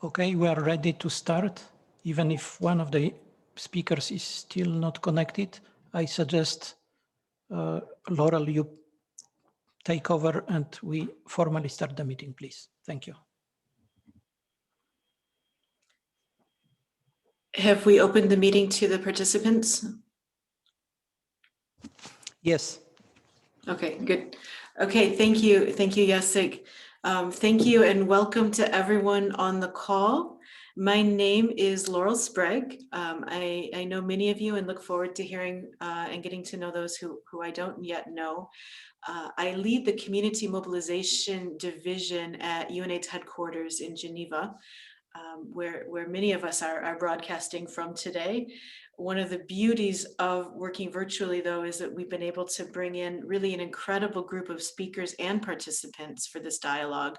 Okay, we are ready to start. Even if one of the speakers is still not connected, I suggest Laurel, you take over and we formally start the meeting, please. Thank you. Have we opened the meeting to the participants? Yes. Okay, good. Okay, thank you, Jacek. Thank you and welcome to everyone on the call. My name is Laurel Sprague. I know many of you and look forward to hearing and getting to know those who I don't yet know. I lead the Community Mobilization Division at UNAIDS headquarters in Geneva, where many of us are broadcasting from today. One of the beauties of working virtually, though, is that we've been able to bring in really an incredible group of speakers and participants for this dialogue,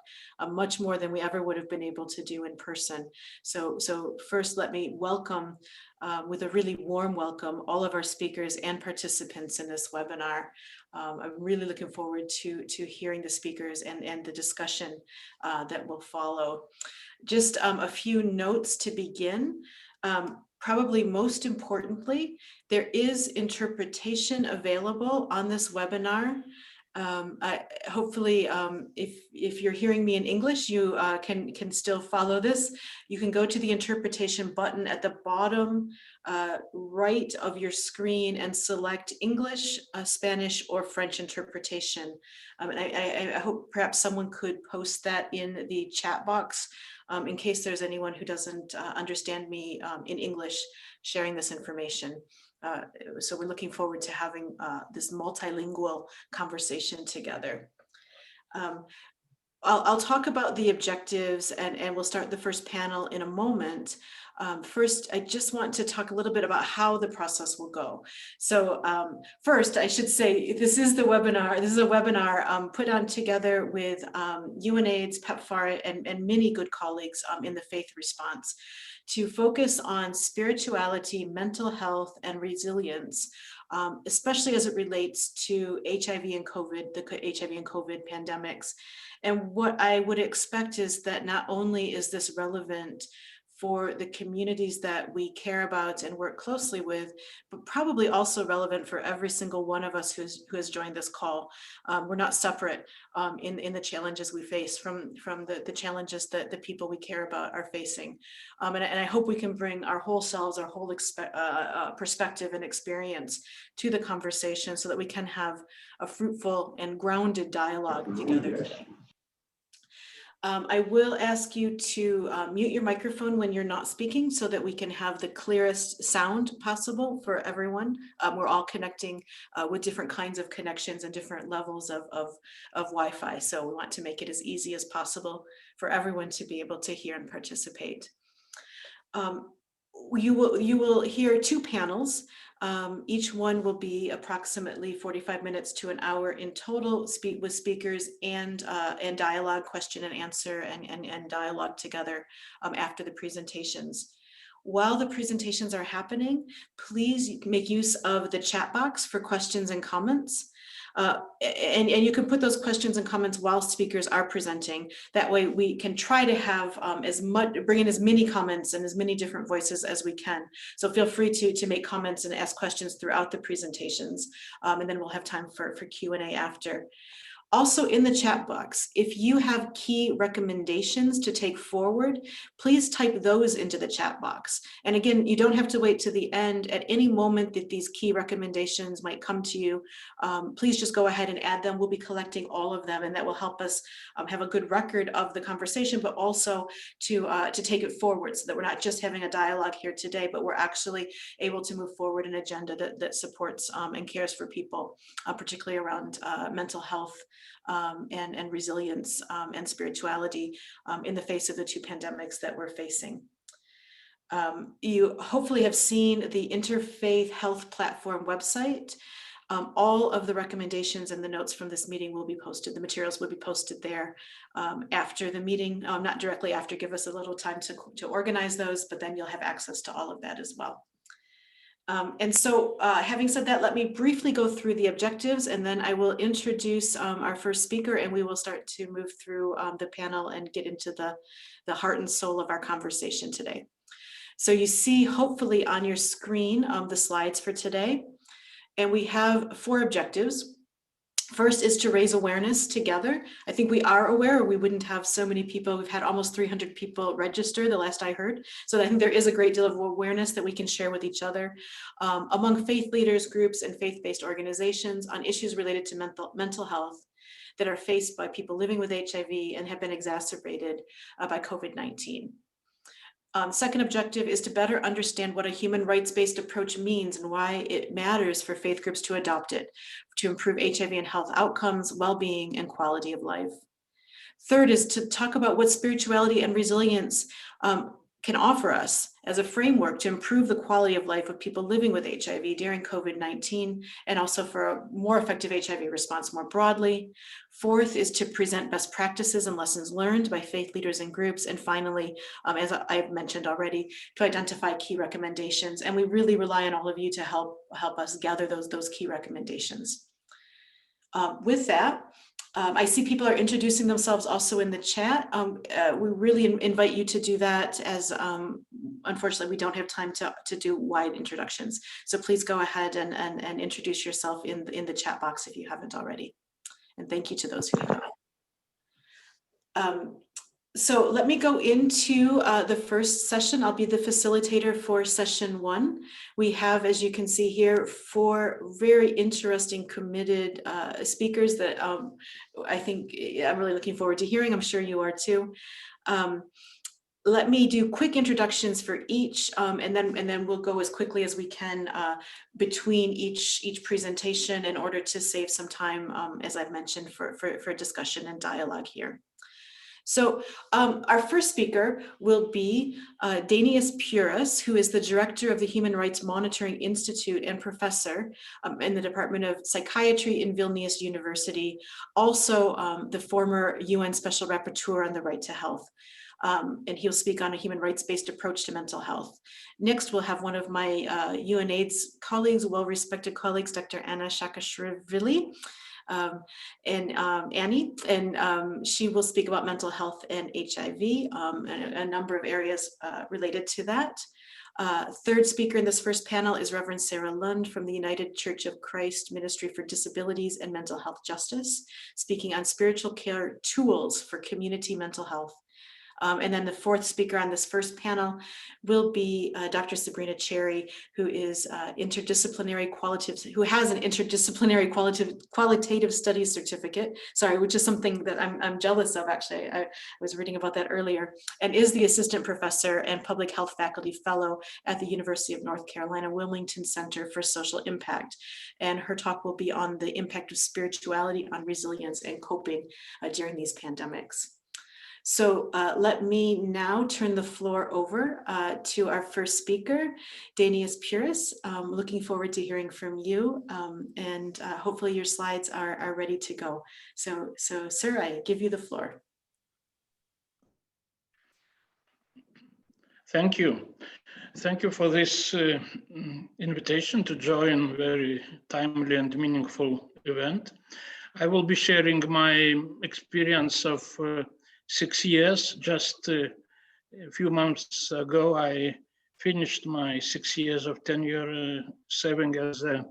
much more than we ever would have been able to do in person. So first, let me welcome, with a really warm welcome, all of our speakers and participants in this webinar. I'm really looking forward to hearing the speakers and the discussion that will follow. Just a few notes to begin. Probably most importantly, there is interpretation available on this webinar. Hopefully, if you're hearing me in English, you can still follow this. You can go to the interpretation button at the bottom right of your screen and select English, Spanish, or French interpretation. And I hope perhaps someone could post that in the chat box in case there's anyone who doesn't understand me in English sharing this information. So we're looking forward to having this multilingual conversation together. I'll talk about the objectives and we'll start the first panel in a moment. First, I just want to talk a little bit about how the process will go. So first, I should say this is a webinar put on together with UNAIDS, PEPFAR, and many good colleagues in the faith response to focus on spirituality, mental health, and resilience, especially as it relates to HIV and COVID, the HIV and COVID pandemics. And what I would expect is that not only is this relevant for the communities that we care about and work closely with, but probably also relevant for every single one of us who has joined this call. We're not separate in the challenges we face from the challenges that the people we care about are facing. And I hope we can bring our whole selves, our whole perspective and experience to the conversation so that we can have a fruitful and grounded dialogue together today. I will ask you to mute your microphone when you're not speaking so that we can have the clearest sound possible for everyone. We're all connecting with different kinds of connections and different levels of Wi-Fi. So we want to make it as easy as possible for everyone to be able to hear and participate. You will hear two panels. Each one will be approximately 45 minutes to an hour in total, with speakers and dialogue, question and answer, and dialogue together after the presentations. While the presentations are happening, please make use of the chat box for questions and comments. And you can put those questions and comments while speakers are presenting. That way we can try to have bring in as many comments and as many different voices as we can. So feel free to make comments and ask questions throughout the presentations. And then we'll have time for Q&A after. Also in the chat box, if you have key recommendations to take forward, please type those into the chat box. And again, you don't have to wait to the end. At any moment that these key recommendations might come to you, please just go ahead and add them. We'll be collecting all of them, and that will help us have a good record of the conversation, but also to take it forward so that we're not just having a dialogue here today, but we're actually able to move forward an agenda that supports and cares for people, particularly around mental health, and resilience and spirituality in the face of the two pandemics that we're facing. You hopefully have seen the Interfaith Health Platform website. All of the recommendations and the notes from this meeting will be posted. The materials will be posted there after the meeting, not directly after. Give us a little time to organize those, but then you'll have access to all of that as well. And so having said that, let me briefly go through the objectives, and then I will introduce our first speaker, and we will start to move through the panel and get into the heart and soul of our conversation today. So you see hopefully on your screen the slides for today, and we have 4 objectives. First is to raise awareness together. I think we are aware, or we wouldn't have so many people. We've had almost 300 people register, the last I heard. So I think there is a great deal of awareness that we can share with each other among faith leaders, groups, and faith-based organizations on issues related to mental health that are faced by people living with HIV and have been exacerbated by COVID-19. Second objective is to better understand what a human rights-based approach means and why it matters for faith groups to adopt it to improve HIV and health outcomes, well-being, and quality of life. Third is to talk about what spirituality and resilience can offer us as a framework to improve the quality of life of people living with HIV during COVID-19, and also for a more effective HIV response more broadly. Fourth is to present best practices and lessons learned by faith leaders and groups. And finally, as I've mentioned already, to identify key recommendations. And we really rely on all of you to help us gather those key recommendations. With that, I see people are introducing themselves also in the chat. We really invite you to do that, as unfortunately we don't have time to do wide introductions. So please go ahead and introduce yourself in the chat box if you haven't already. And thank you to those who have. So let me go into the first session. I'll be the facilitator for session 1. We have, as you can see here, 4 very interesting, committed speakers that I think I'm really looking forward to hearing. I'm sure you are too. Let me do quick introductions for each, and then we'll go as quickly as we can between each presentation in order to save some time, as I've mentioned, for discussion and dialogue here. So our first speaker will be Danius Puris, who is the director of the Human Rights Monitoring Institute and professor in the Department of Psychiatry in Vilnius University, also the former UN Special Rapporteur on the right to health. And he'll speak on a human rights-based approach to mental health. Next, we'll have one of my UNAIDS colleagues, well-respected colleagues, Dr. Anna Shakashvili. Annie, and she will speak about mental health and HIV, and a number of areas related to that. Third speaker in this first panel is Reverend Sarah Lund from the United Church of Christ Ministry for Disabilities and Mental Health Justice, speaking on spiritual care tools for community mental health. And then the fourth speaker on this first panel will be Dr. Sabrina Cherry, who is who has an interdisciplinary qualitative studies certificate, which is something that I'm jealous of, actually. I was reading about that earlier, and is the assistant professor and public health faculty fellow at the University of North Carolina Wilmington Center for Social Impact. And her talk will be on the impact of spirituality on resilience and coping during these pandemics. So let me now turn the floor over to our first speaker, Danius Puris. Looking forward to hearing from you, and hopefully your slides are ready to go. So sir, I give you the floor. Thank you. Thank you for this invitation to join a very timely and meaningful event. I will be sharing my experience of 6 years. Just a few months ago, I finished my 6 years of tenure serving as a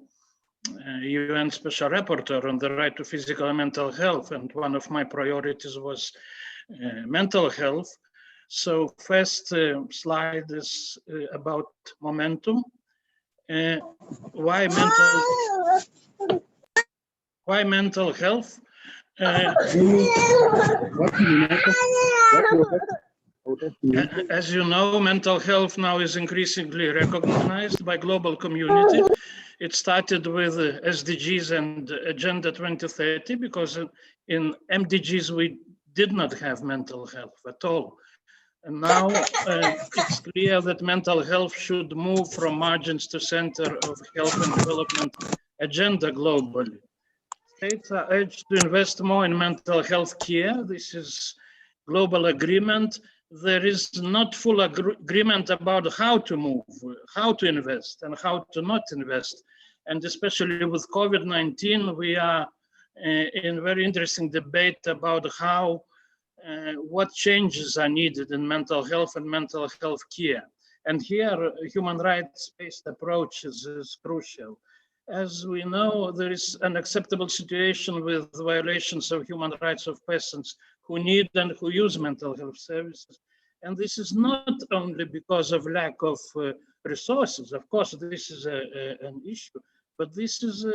UN Special Rapporteur on the right to physical and mental health, and one of my priorities was mental health. So first slide is about momentum. Why mental health? As you know, mental health now is increasingly recognized by global community. It started with SDGs and Agenda 2030, because in MDGs we did not have mental health at all. And now it's clear that mental health should move from margins to center of health and development agenda globally. States are urged to invest more in mental health care. This is global agreement. there is not full agreement about how to move, how to invest, and how to not invest. And especially with COVID-19, we are in very interesting debate about how, what changes are needed in mental health and mental health care. And here, human rights-based approach is crucial. As we know, there is an unacceptable situation with violations of human rights of persons who need and who use mental health services. And this is not only because of lack of resources. Of course, this is an issue, but this is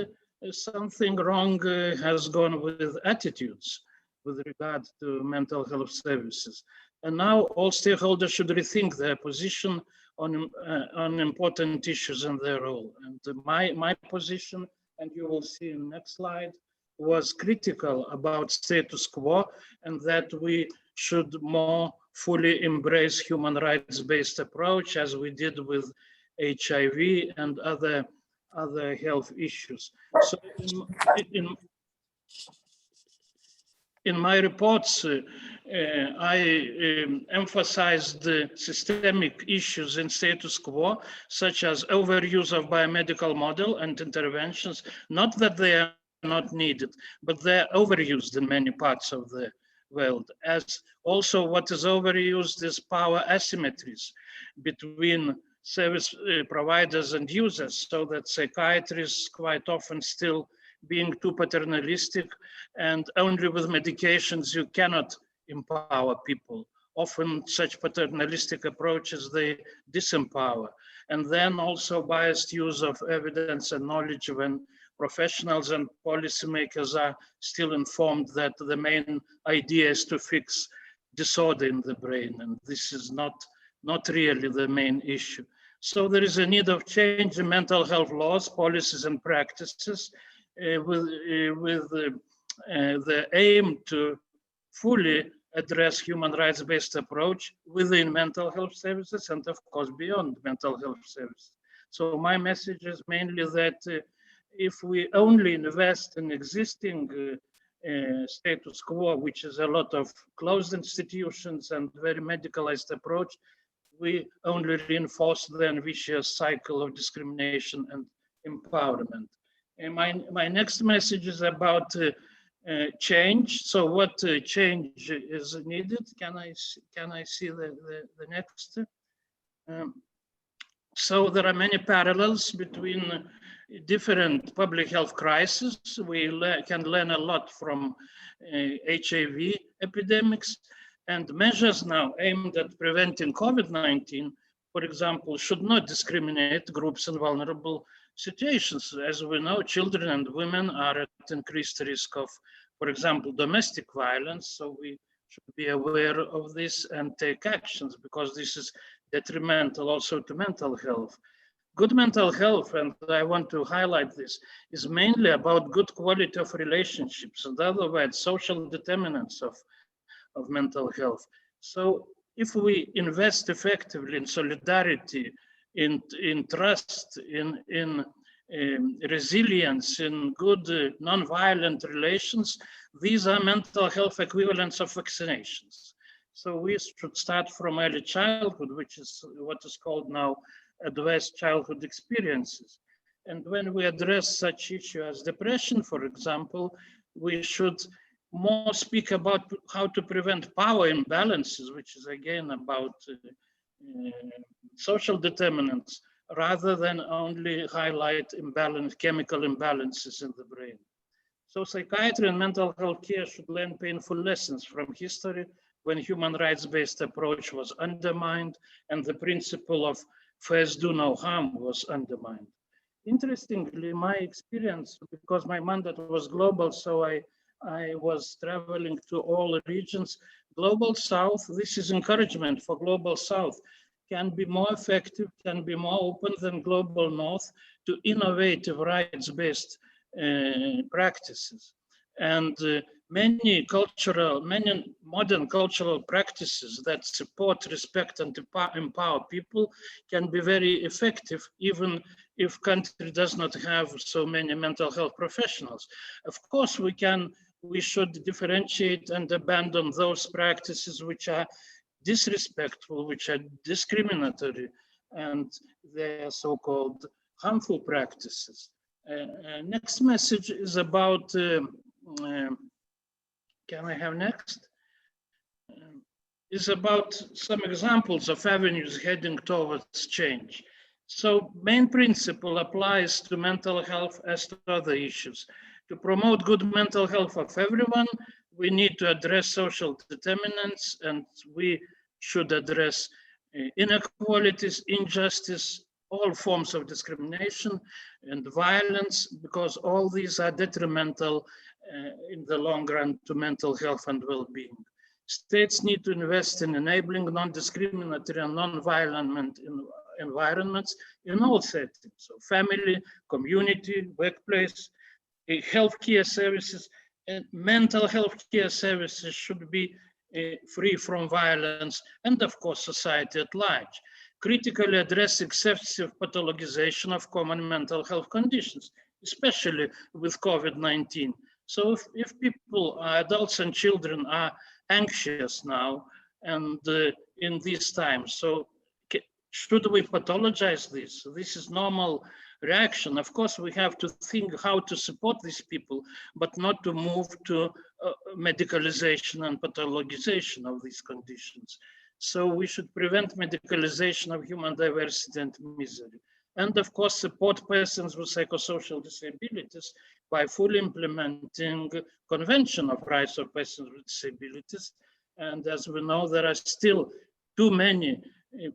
something wrong has gone with attitudes with regard to mental health services. And now all stakeholders should rethink their position on important issues and their role. And my position, and you will see in the next slide, was critical about status quo, and that we should more fully embrace human rights-based approach as we did with HIV and other health issues. So in my reports, I emphasized the systemic issues in status quo, such as overuse of biomedical model and interventions, not that they are not needed, but they're overused in many parts of the world. As also what is overused is power asymmetries between service providers and users, so that psychiatrists quite often still being too paternalistic, and only with medications you cannot empower people. Often such paternalistic approaches, they disempower. And then also biased use of evidence and knowledge when professionals and policymakers are still informed that the main idea is to fix disorder in the brain. And this is not really the main issue. So there is a need of change in mental health laws, policies, and practices with the aim to fully address human rights-based approach within mental health services and of course beyond mental health services. So my message is mainly that if we only invest in existing status quo, which is a lot of closed institutions and very medicalized approach, we only reinforce the vicious cycle of discrimination and empowerment. And my next message is about change. So what change is needed? Can I see the next? So there are many parallels between different public health crises. We can learn a lot from HIV epidemics, and measures now aimed at preventing COVID-19, for example, should not discriminate groups in vulnerable situations. As we know, children and women are at increased risk of, for example, domestic violence. So we should be aware of this and take actions, because this is detrimental also to mental health. Good mental health, and I want to highlight this, is mainly about good quality of relationships. In other words, social determinants of mental health. So if we invest effectively in solidarity, in trust, in resilience, in good non-violent relations, these are mental health equivalents of vaccinations. So we should start from early childhood, which is what is called now adverse childhood experiences. And when we address such issues as depression, for example, we should more speak about how to prevent power imbalances, which is again about social determinants, rather than only highlight chemical imbalances in the brain. So psychiatry and mental health care should learn painful lessons from history, when human rights-based approach was undermined and the principle of first do no harm was undermined. Interestingly, my experience, because my mandate was global, so I was traveling to all regions. Global South, this is encouragement for Global South, can be more effective, can be more open than Global North to innovative rights-based practices. And many modern cultural practices that support, respect, and empower people can be very effective, even if country does not have so many mental health professionals. Of course, we should differentiate and abandon those practices which are disrespectful, which are discriminatory, and they are so-called harmful practices. Next message is about, can I have next? Is about some examples of avenues heading towards change. So main principle applies to mental health as to other issues. To promote good mental health of everyone, we need to address social determinants, and we should address inequalities, injustice, all forms of discrimination and violence, because all these are detrimental in the long run to mental health and well-being. States need to invest in enabling non-discriminatory and non-violent environments in all settings, so family, community, workplace, healthcare services, and mental health care services should be free from violence, and of course society at large. Critically address excessive pathologization of common mental health conditions, especially with COVID-19. So if people, adults and children, are anxious now and in these times, so should we pathologize this? This is normal reaction. Of course, we have to think how to support these people, but not to move to medicalization and pathologization of these conditions. So we should prevent medicalization of human diversity and misery. And of course, support persons with psychosocial disabilities by fully implementing Convention of Rights of Persons with Disabilities. And as we know, there are still too many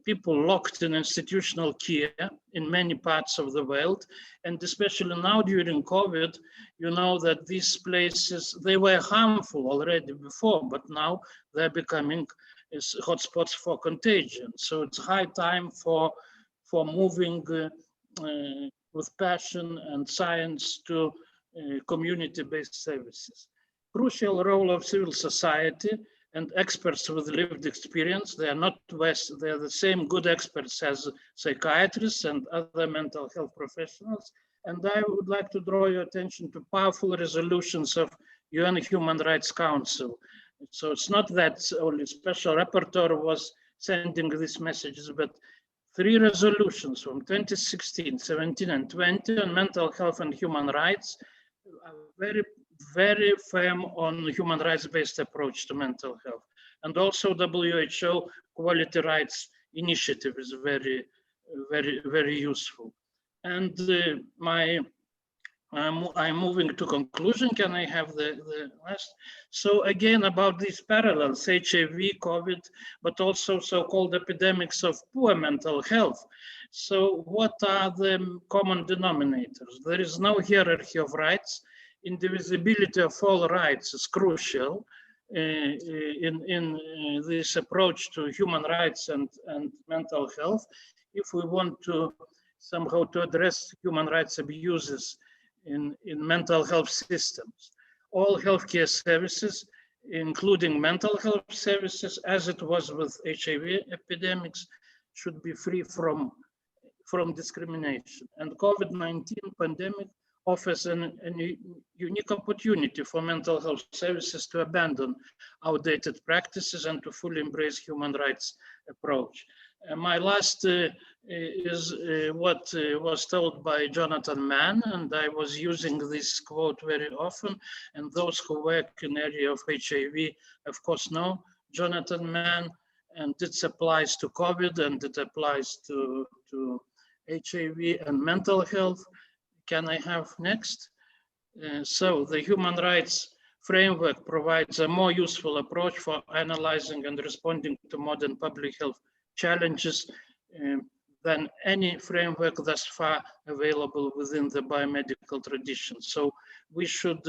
people locked in institutional care in many parts of the world. And especially now during COVID, you know that these places, they were harmful already before, but now they're becoming hotspots for contagion. So it's high time for moving with passion and science to community-based services. Crucial role of civil society and experts with lived experience. They are not West, they are the same good experts as psychiatrists and other mental health professionals. And I would like to draw your attention to powerful resolutions of UN Human Rights Council. So it's not that only special rapporteur was sending these messages, but 3 resolutions from 2016, 17, and 20 on mental health and human rights are very firm on human rights-based approach to mental health. And also WHO Quality Rights Initiative is very useful. And I'm moving to conclusion. Can I have the last? So again, about these parallels, HIV, COVID, but also so-called epidemics of poor mental health. So what are the common denominators? There is no hierarchy of rights. Indivisibility of all rights is crucial in this approach to human rights and mental health. If we want to somehow to address human rights abuses in mental health systems, all healthcare services, including mental health services, as it was with HIV epidemics, should be free from discrimination. And COVID-19 pandemic offers a unique opportunity for mental health services to abandon outdated practices and to fully embrace human rights approach. My last is what was told by Jonathan Mann, and I was using this quote very often, and those who work in the area of HIV, of course, know Jonathan Mann, and it applies to COVID, and it applies to HIV and mental health. Can I have next? So the human rights framework provides a more useful approach for analyzing and responding to modern public health challenges than any framework thus far available within the biomedical tradition. So we should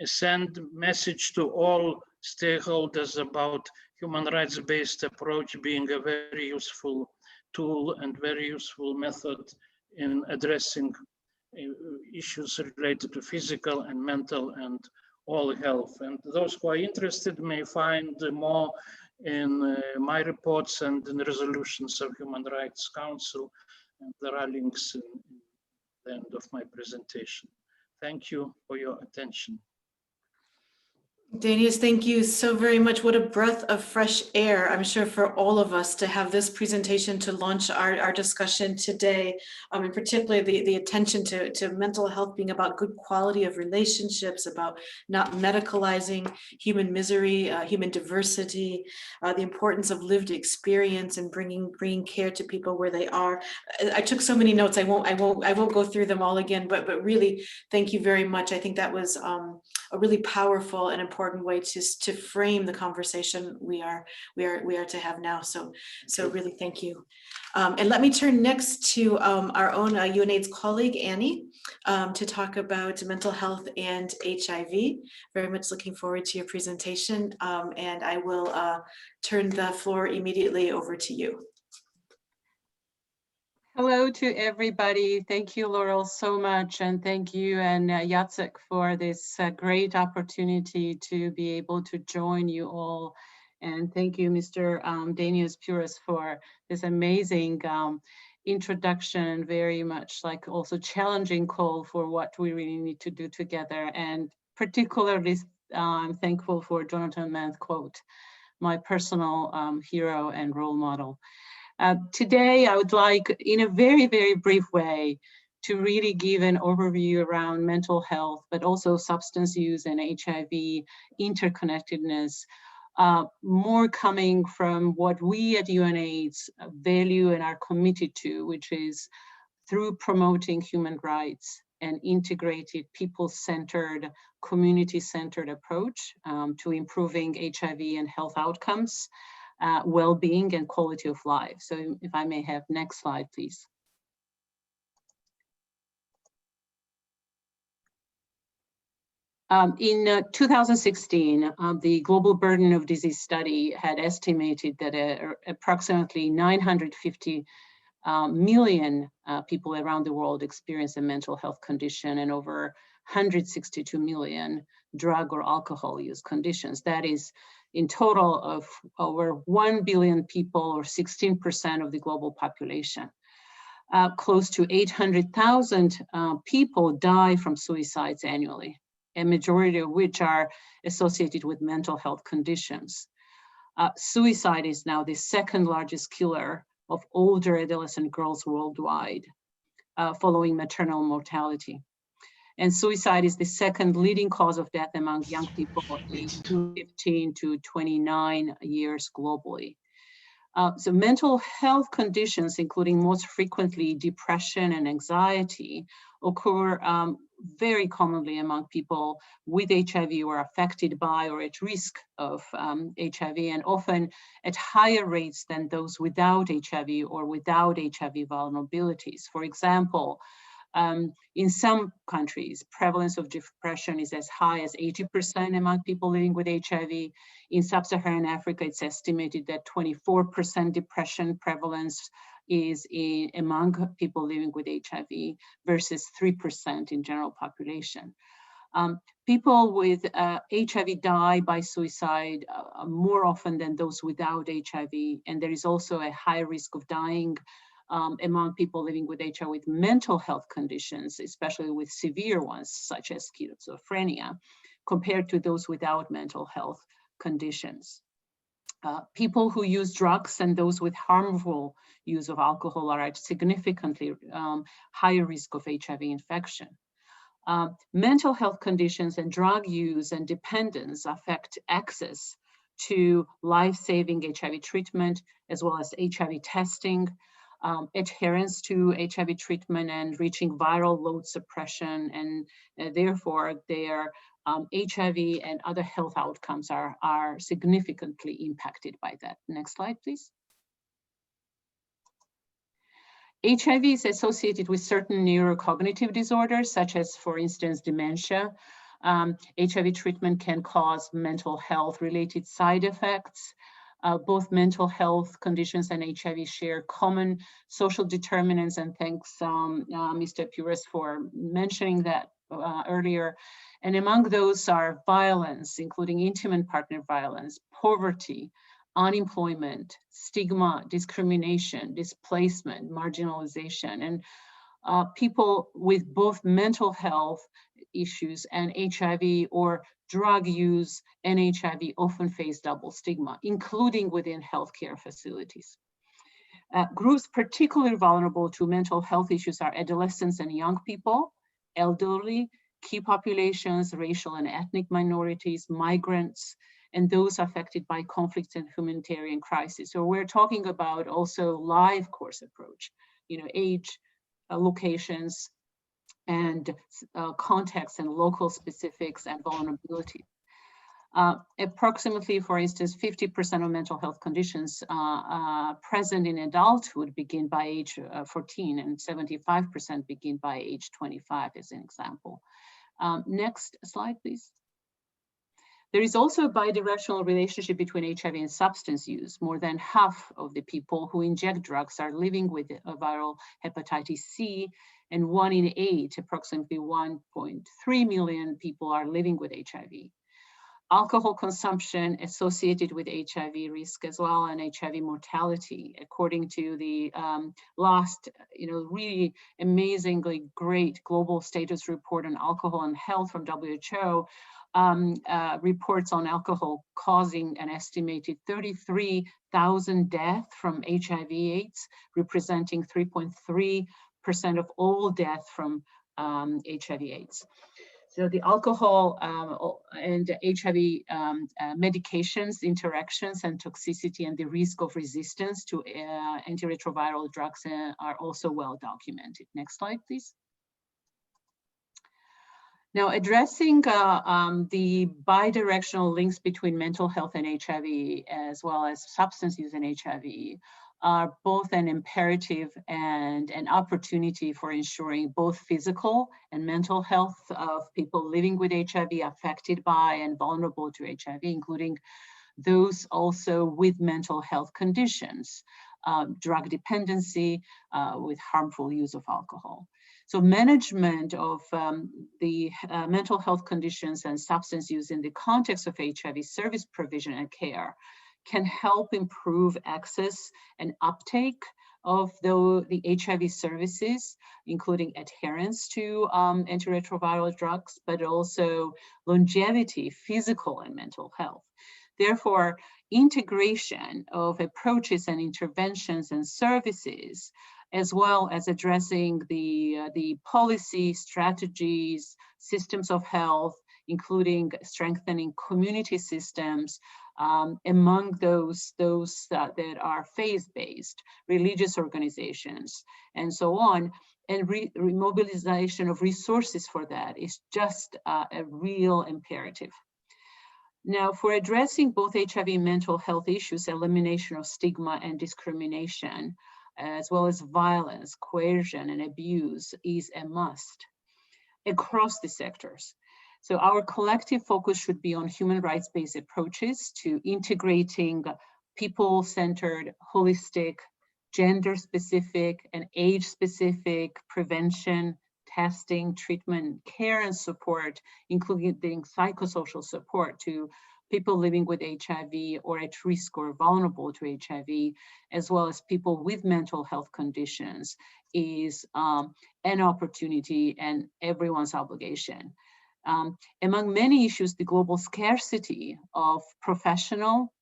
send message to all stakeholders about human rights-based approach being a very useful tool and very useful method in addressing issues related to physical and mental and all health. And those who are interested may find more in my reports and in resolutions of Human Rights Council. And there are links in the end of my presentation. Thank you for your attention. Danius, thank you so very much. What a breath of fresh air, I'm sure, for all of us to have this presentation to launch our discussion today, and particularly the attention to mental health being about good quality of relationships, about not medicalizing human misery, human diversity, the importance of lived experience and bringing care to people where they are. I took so many notes. I won't go through them all again, but really, thank you very much. I think that was a really powerful and important way to frame the conversation we are to have now. So really thank you. And let me turn next to our own UNAIDS colleague, Annie, to talk about mental health and HIV. Very much looking forward to your presentation. And I will turn the floor immediately over to you. Hello to everybody. Thank you, Laurel, so much. And thank you and Jacek for this great opportunity to be able to join you all. And thank you, Mr. Danius Puris, for this amazing introduction, very much like also challenging call for what we really need to do together. And particularly, I'm thankful for Jonathan Manth's quote, my personal hero and role model. Today, I would like, in a very, very brief way, to really give an overview around mental health, but also substance use and HIV interconnectedness, more coming from what we at UNAIDS value and are committed to, which is through promoting human rights and integrated, people-centered, community-centered approach to improving HIV and health outcomes, well-being and quality of life. So if I may have next slide, please. In 2016, the Global Burden of Disease Study had estimated that approximately 950 million people around the world experience a mental health condition and over 162 million drug or alcohol use conditions. That is in total of over 1 billion people, or 16% of the global population. Close to 800,000 people die from suicides annually, a majority of which are associated with mental health conditions. Suicide is now the second largest killer of older adolescent girls worldwide, following maternal mortality. And suicide is the second leading cause of death among young people aged 15 to 29 years globally. So mental health conditions, including most frequently depression and anxiety, occur very commonly among people with HIV or affected by or at risk of HIV, and often at higher rates than those without HIV or without HIV vulnerabilities. For example, in some countries, prevalence of depression is as high as 80% among people living with HIV. In sub-Saharan Africa, it's estimated that 24% depression prevalence is among people living with HIV versus 3% in general population. People with HIV die by suicide more often than those without HIV, and there is also a high risk of dying among people living with HIV with mental health conditions, especially with severe ones such as schizophrenia, compared to those without mental health conditions. People who use drugs and those with harmful use of alcohol are at significantly higher risk of HIV infection. Mental health conditions and drug use and dependence affect access to life-saving HIV treatment, as well as HIV testing, adherence to HIV treatment, and reaching viral load suppression, and therefore their HIV and other health outcomes are significantly impacted by that. Next slide, please. HIV is associated with certain neurocognitive disorders, such as, for instance, dementia. HIV treatment can cause mental health-related side effects. Both mental health conditions and HIV share common social determinants, and thanks Mr. Puris for mentioning that earlier. And among those are violence, including intimate partner violence, poverty, unemployment, stigma, discrimination, displacement, marginalization. And people with both mental health issues and HIV or drug use and HIV often face double stigma, including within healthcare facilities. Groups particularly vulnerable to mental health issues are adolescents and young people, elderly, key populations, racial and ethnic minorities, migrants, and those affected by conflicts and humanitarian crises. So we're talking about also live course approach, age, locations, and context and local specifics and vulnerability. Approximately, for instance, 50% of mental health conditions present in adulthood begin by age 14 and 75% begin by age 25 as an example. Next slide, please. There is also a bidirectional relationship between HIV and substance use. More than half of the people who inject drugs are living with viral hepatitis C, and 1 in 8, approximately 1.3 million people are living with HIV. Alcohol consumption associated with HIV risk as well, and HIV mortality, according to the last, really amazingly great global status report on alcohol and health from WHO, reports on alcohol causing an estimated 33,000 deaths from HIV/AIDS, representing 3.3% of all deaths from HIV/AIDS. So the alcohol and HIV medications, interactions and toxicity and the risk of resistance to antiretroviral drugs are also well documented. Next slide, please. Now, addressing the bidirectional links between mental health and HIV, as well as substance use and HIV, are both an imperative and an opportunity for ensuring both physical and mental health of people living with HIV, affected by and vulnerable to HIV, including those also with mental health conditions, drug dependency, with harmful use of alcohol. So management of the mental health conditions and substance use in the context of HIV service provision and care can help improve access and uptake of the HIV services, including adherence to antiretroviral drugs, but also longevity, physical and mental health. Therefore, integration of approaches and interventions and services, as well as addressing the policy, strategies, systems of health, including strengthening community systems, among those that are faith-based, religious organizations, and so on, and remobilization of resources for that is just a real imperative. Now, for addressing both HIV and mental health issues, elimination of stigma and discrimination, as well as violence, coercion, and abuse is a must across the sectors. So our collective focus should be on human rights-based approaches to integrating people-centered, holistic, gender-specific, and age-specific prevention, testing, treatment, care, and support, including psychosocial support to people living with HIV or at risk or vulnerable to HIV, as well as people with mental health conditions, is an opportunity and everyone's obligation. Among many issues, the global scarcity of professional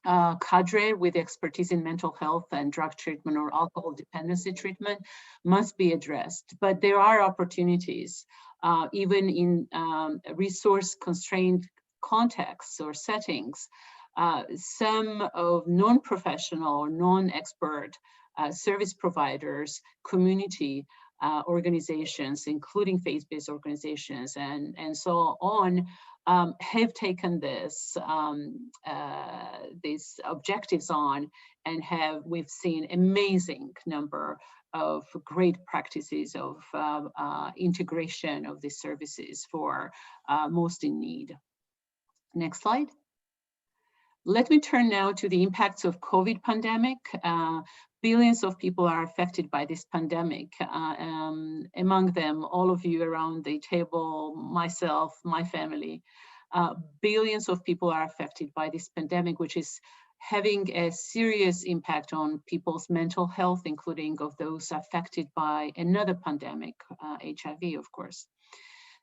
cadre with expertise in mental health and drug treatment or alcohol dependency treatment must be addressed. But there are opportunities, even in resource-constrained contexts or settings. Some of non-professional or non-expert service providers, community organizations, including faith-based organizations and so on, have taken these objectives on, and we've seen amazing number of great practices of integration of these services for most in need. Next slide. Let me turn now to the impacts of COVID pandemic. Billions of people are affected by this pandemic. Among them, all of you around the table, myself, my family. Billions of people are affected by this pandemic, which is having a serious impact on people's mental health, including of those affected by another pandemic, HIV, of course.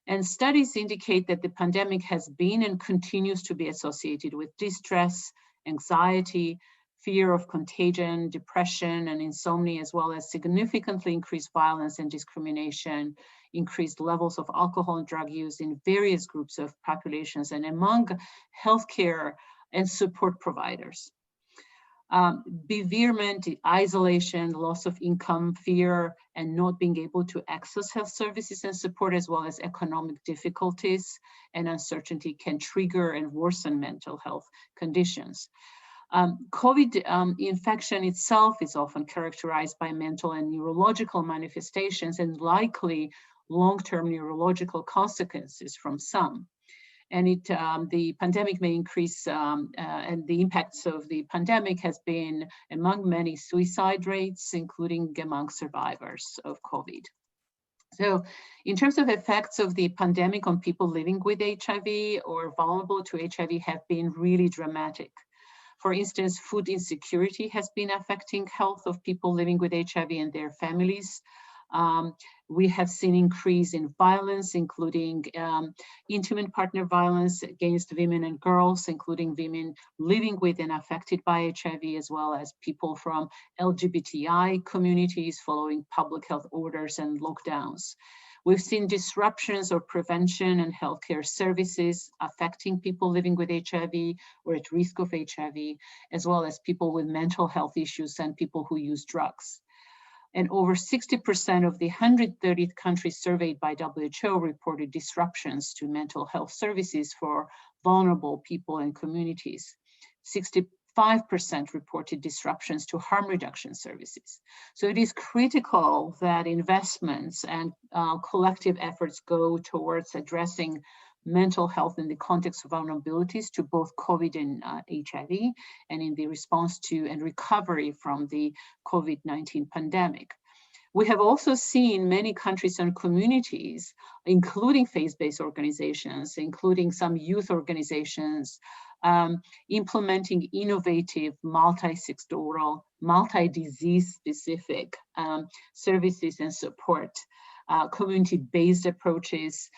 And studies indicate that the pandemic has been and continues to be associated with distress, anxiety, fear of contagion, depression, and insomnia, as well as significantly increased violence and discrimination, increased levels of alcohol and drug use in various groups of populations and among healthcare and support providers. Bereavement, isolation, loss of income, fear, and not being able to access health services and support, as well as economic difficulties and uncertainty, can trigger and worsen mental health conditions. COVID infection itself is often characterized by mental and neurological manifestations and likely long-term neurological consequences from some. And the pandemic may increase, and the impacts of the pandemic has been among many suicide rates, including among survivors of COVID. So in terms of effects of the pandemic on people living with HIV or vulnerable to HIV have been really dramatic. For instance, food insecurity has been affecting health of people living with HIV and their families. We have seen increase in violence, including intimate partner violence against women and girls, including women living with and affected by HIV, as well as people from LGBTI communities following public health orders and lockdowns. We've seen disruptions of prevention and healthcare services affecting people living with HIV or at risk of HIV, as well as people with mental health issues and people who use drugs. And over 60% of the 130 countries surveyed by WHO reported disruptions to mental health services for vulnerable people and communities. 65% reported disruptions to harm reduction services. So it is critical that investments and collective efforts go towards addressing mental health in the context of vulnerabilities to both COVID and HIV, and in the response to and recovery from the COVID-19 pandemic. We have also seen many countries and communities, including faith-based organizations, including some youth organizations, implementing innovative multi-sectoral, multi-disease specific services and support, community-based approaches,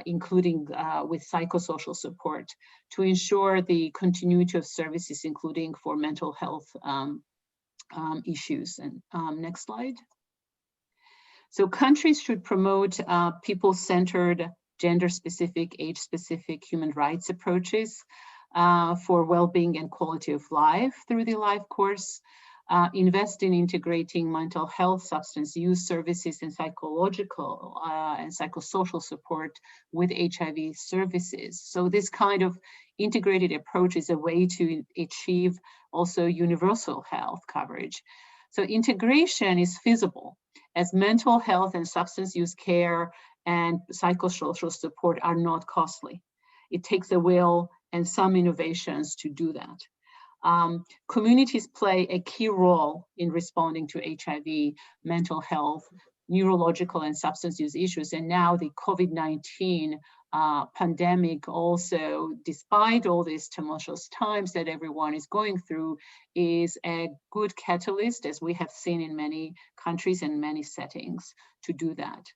including with psychosocial support, to ensure the continuity of services, including for mental health issues. And next slide. So countries should promote people-centered, gender-specific, age-specific human rights approaches for well-being and quality of life through the life course. Invest in integrating mental health, substance use services, and psychological and psychosocial support with HIV services. So this kind of integrated approach is a way to achieve also universal health coverage. So integration is feasible as mental health and substance use care and psychosocial support are not costly. It takes a will and some innovations to do that. Communities play a key role in responding to HIV, mental health, neurological and substance use issues. And now the COVID-19 pandemic also, despite all these tumultuous times that everyone is going through, is a good catalyst, as we have seen in many countries and many settings, to do that.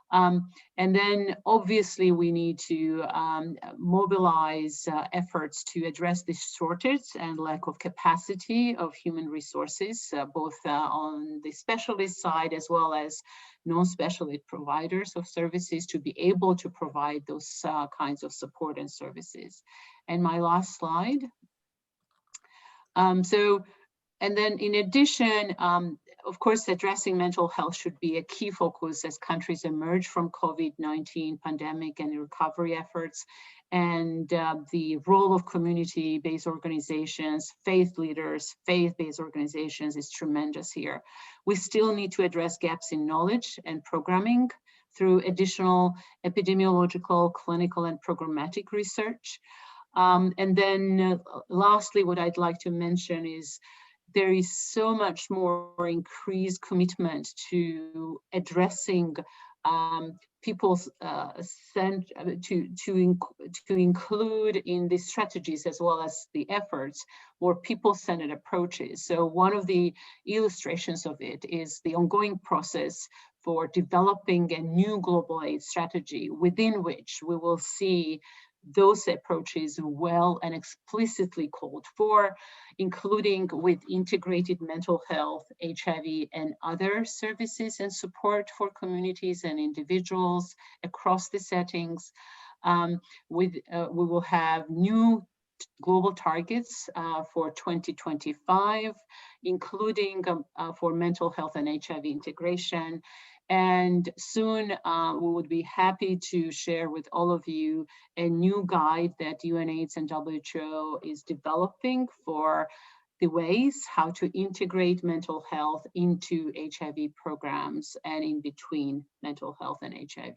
And then obviously we need to mobilize efforts to address the shortage and lack of capacity of human resources, both on the specialist side as well as non-specialist providers of services, to be able to provide those kinds of support and services. And my last slide. And then in addition, of course, addressing mental health should be a key focus as countries emerge from COVID-19 pandemic and recovery efforts. And the role of community-based organizations, faith leaders, faith-based organizations is tremendous here. We still need to address gaps in knowledge and programming through additional epidemiological, clinical, and programmatic research. And then lastly, what I'd like to mention is there is so much more increased commitment to addressing people to include in the strategies as well as the efforts more people-centered approaches. So one of the illustrations of it is the ongoing process for developing a new global AIDS strategy within which we will see those approaches well and explicitly called for, including with integrated mental health, HIV, and other services and support for communities and individuals across the settings. We will have new global targets for 2025, including for mental health and HIV integration. And soon we would be happy to share with all of you a new guide that UNAIDS and WHO is developing for the ways how to integrate mental health into HIV programs and in between mental health and HIV.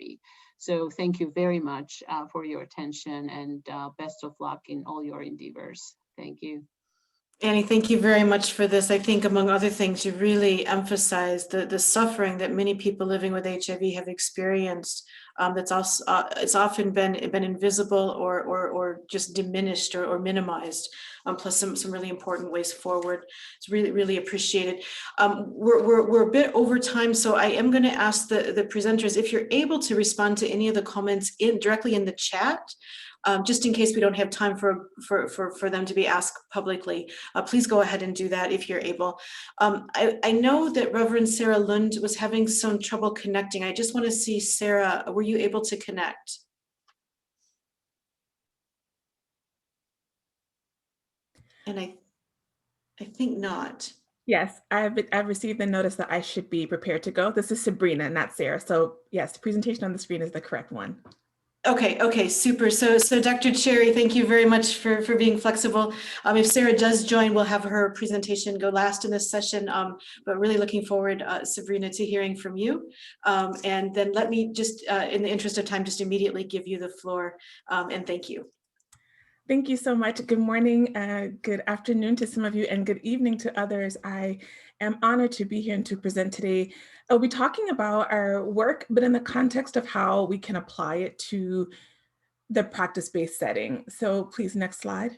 So thank you very much for your attention, and best of luck in all your endeavors. Thank you. Annie, thank you very much for this. I think, among other things, you really emphasized the suffering that many people living with HIV have experienced. That's also it's often been invisible or just diminished or minimized. Plus some really important ways forward. It's really appreciated. We're a bit over time, so I am going to ask the presenters if you're able to respond to any of the comments directly in the chat. Just in case we don't have time for them to be asked publicly, please go ahead and do that if you're able. I know that Reverend Sarah Lund was having some trouble connecting. I just want to see, Sarah, were you able to connect? And I think not. Yes, I've received the notice that I should be prepared to go. This is Sabrina, not Sarah. So yes, the presentation on the screen is the correct one. Okay, super. So Dr. Cherry, thank you very much for being flexible. If Sarah does join, we'll have her presentation go last in this session, but really looking forward, Sabrina, to hearing from you. And then let me just, in the interest of time, just immediately give you the floor, and thank you. Thank you so much. Good morning, good afternoon to some of you, and good evening to others. I am honored to be here and to present today. I'll be talking about our work, but in the context of how we can apply it to the practice-based setting. So please, next slide.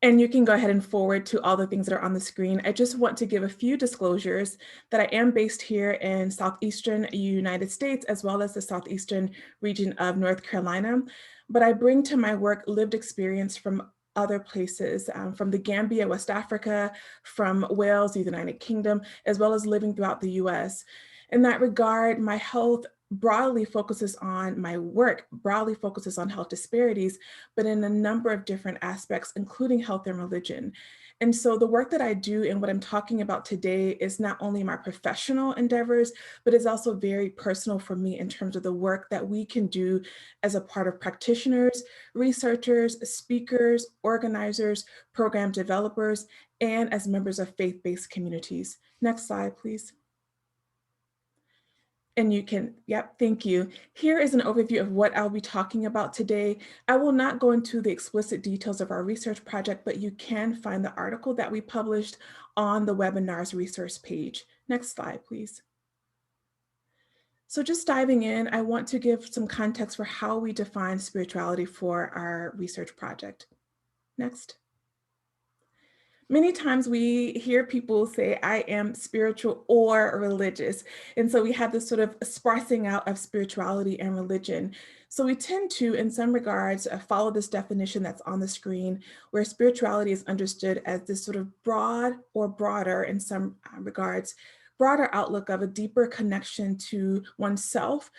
And you can go ahead and forward to all the things that are on the screen. I just want to give a few disclosures that I am based here in Southeastern United States, as well as the Southeastern region of North Carolina. But I bring to my work lived experience from other places, from the Gambia, West Africa, from Wales, the United Kingdom, as well as living throughout the US. In that regard, my health broadly focuses on my work, broadly focuses on health disparities, but in a number of different aspects, including health and religion. And so the work that I do and what I'm talking about today is not only my professional endeavors, but it's also very personal for me in terms of the work that we can do as a part of practitioners, researchers, speakers, organizers, program developers, and as members of faith-based communities. Next slide, please. And you can, yep, thank you. Here is an overview of what I'll be talking about today. I will not go into the explicit details of our research project, but you can find the article that we published on the webinar's resource page. Next slide, please. So just diving in, I want to give some context for how we define spirituality for our research project. Next. Many times we hear people say, I am spiritual or religious. And so we have this sort of sparsing out of spirituality and religion. So we tend to, in some regards, follow this definition that's on the screen, where spirituality is understood as this sort of broad or broader, in some regards, broader outlook of a deeper connection to oneself,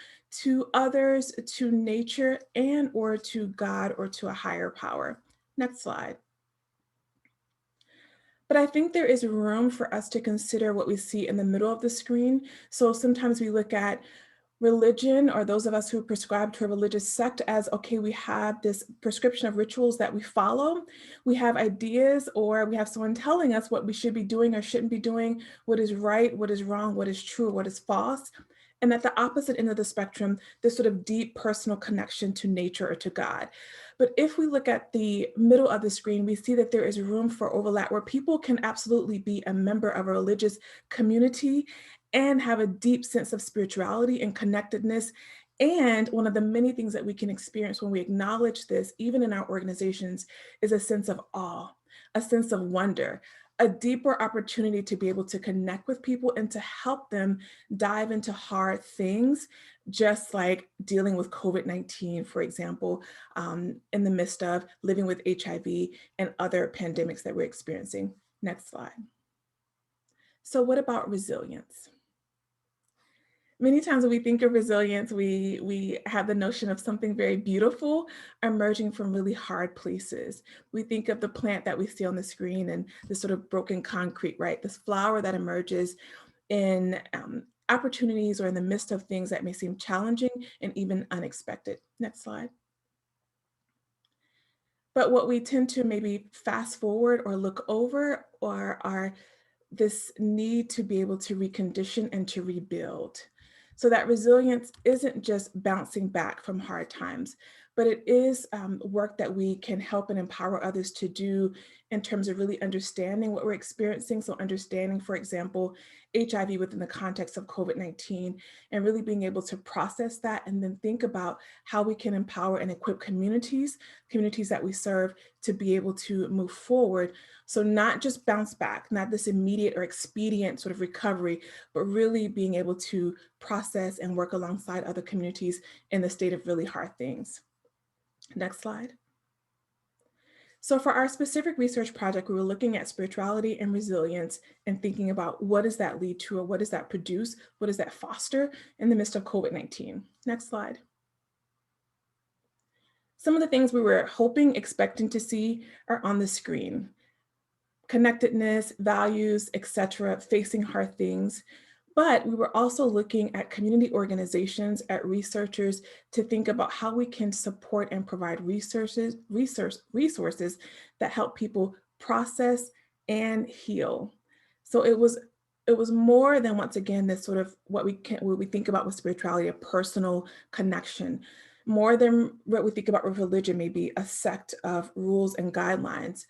to others, to nature, and or to God or to a higher power. Next slide. But I think there is room for us to consider what we see in the middle of the screen. So sometimes we look at religion, or those of us who prescribe to a religious sect, as, okay, we have this prescription of rituals that we follow. We have ideas, or we have someone telling us what we should be doing or shouldn't be doing, what is right, what is wrong, what is true, what is false. And at the opposite end of the spectrum, this sort of deep personal connection to nature or to God. But if we look at the middle of the screen, we see that there is room for overlap where people can absolutely be a member of a religious community and have a deep sense of spirituality and connectedness. And one of the many things that we can experience when we acknowledge this, even in our organizations, is a sense of awe, a sense of wonder, a deeper opportunity to be able to connect with people and to help them dive into hard things, just like dealing with COVID-19, for example, in the midst of living with HIV and other pandemics that we're experiencing. Next slide. So what about resilience? Many times when we think of resilience, we have the notion of something very beautiful emerging from really hard places. We think of the plant that we see on the screen and this sort of broken concrete, right? This flower that emerges in opportunities or in the midst of things that may seem challenging and even unexpected. Next slide. But what we tend to maybe fast forward or look over are this need to be able to recondition and to rebuild. So that resilience isn't just bouncing back from hard times, but it is work that we can help and empower others to do in terms of really understanding what we're experiencing. So understanding, for example, HIV within the context of COVID-19 and really being able to process that and then think about how we can empower and equip communities that we serve to be able to move forward. So not just bounce back, not this immediate or expedient sort of recovery, but really being able to process and work alongside other communities in the state of really hard things. Next slide. So for our specific research project, we were looking at spirituality and resilience and thinking about what does that lead to, or what does that produce? What does that foster in the midst of COVID-19? Next slide. Some of the things we were hoping, expecting to see are on the screen. Connectedness, values, etc., facing hard things. But we were also looking at community organizations, at researchers to think about how we can support and provide resources that help people process and heal. So it was more than, once again, this sort of what we think about with spirituality, a personal connection, more than what we think about with religion, maybe a set of rules and guidelines.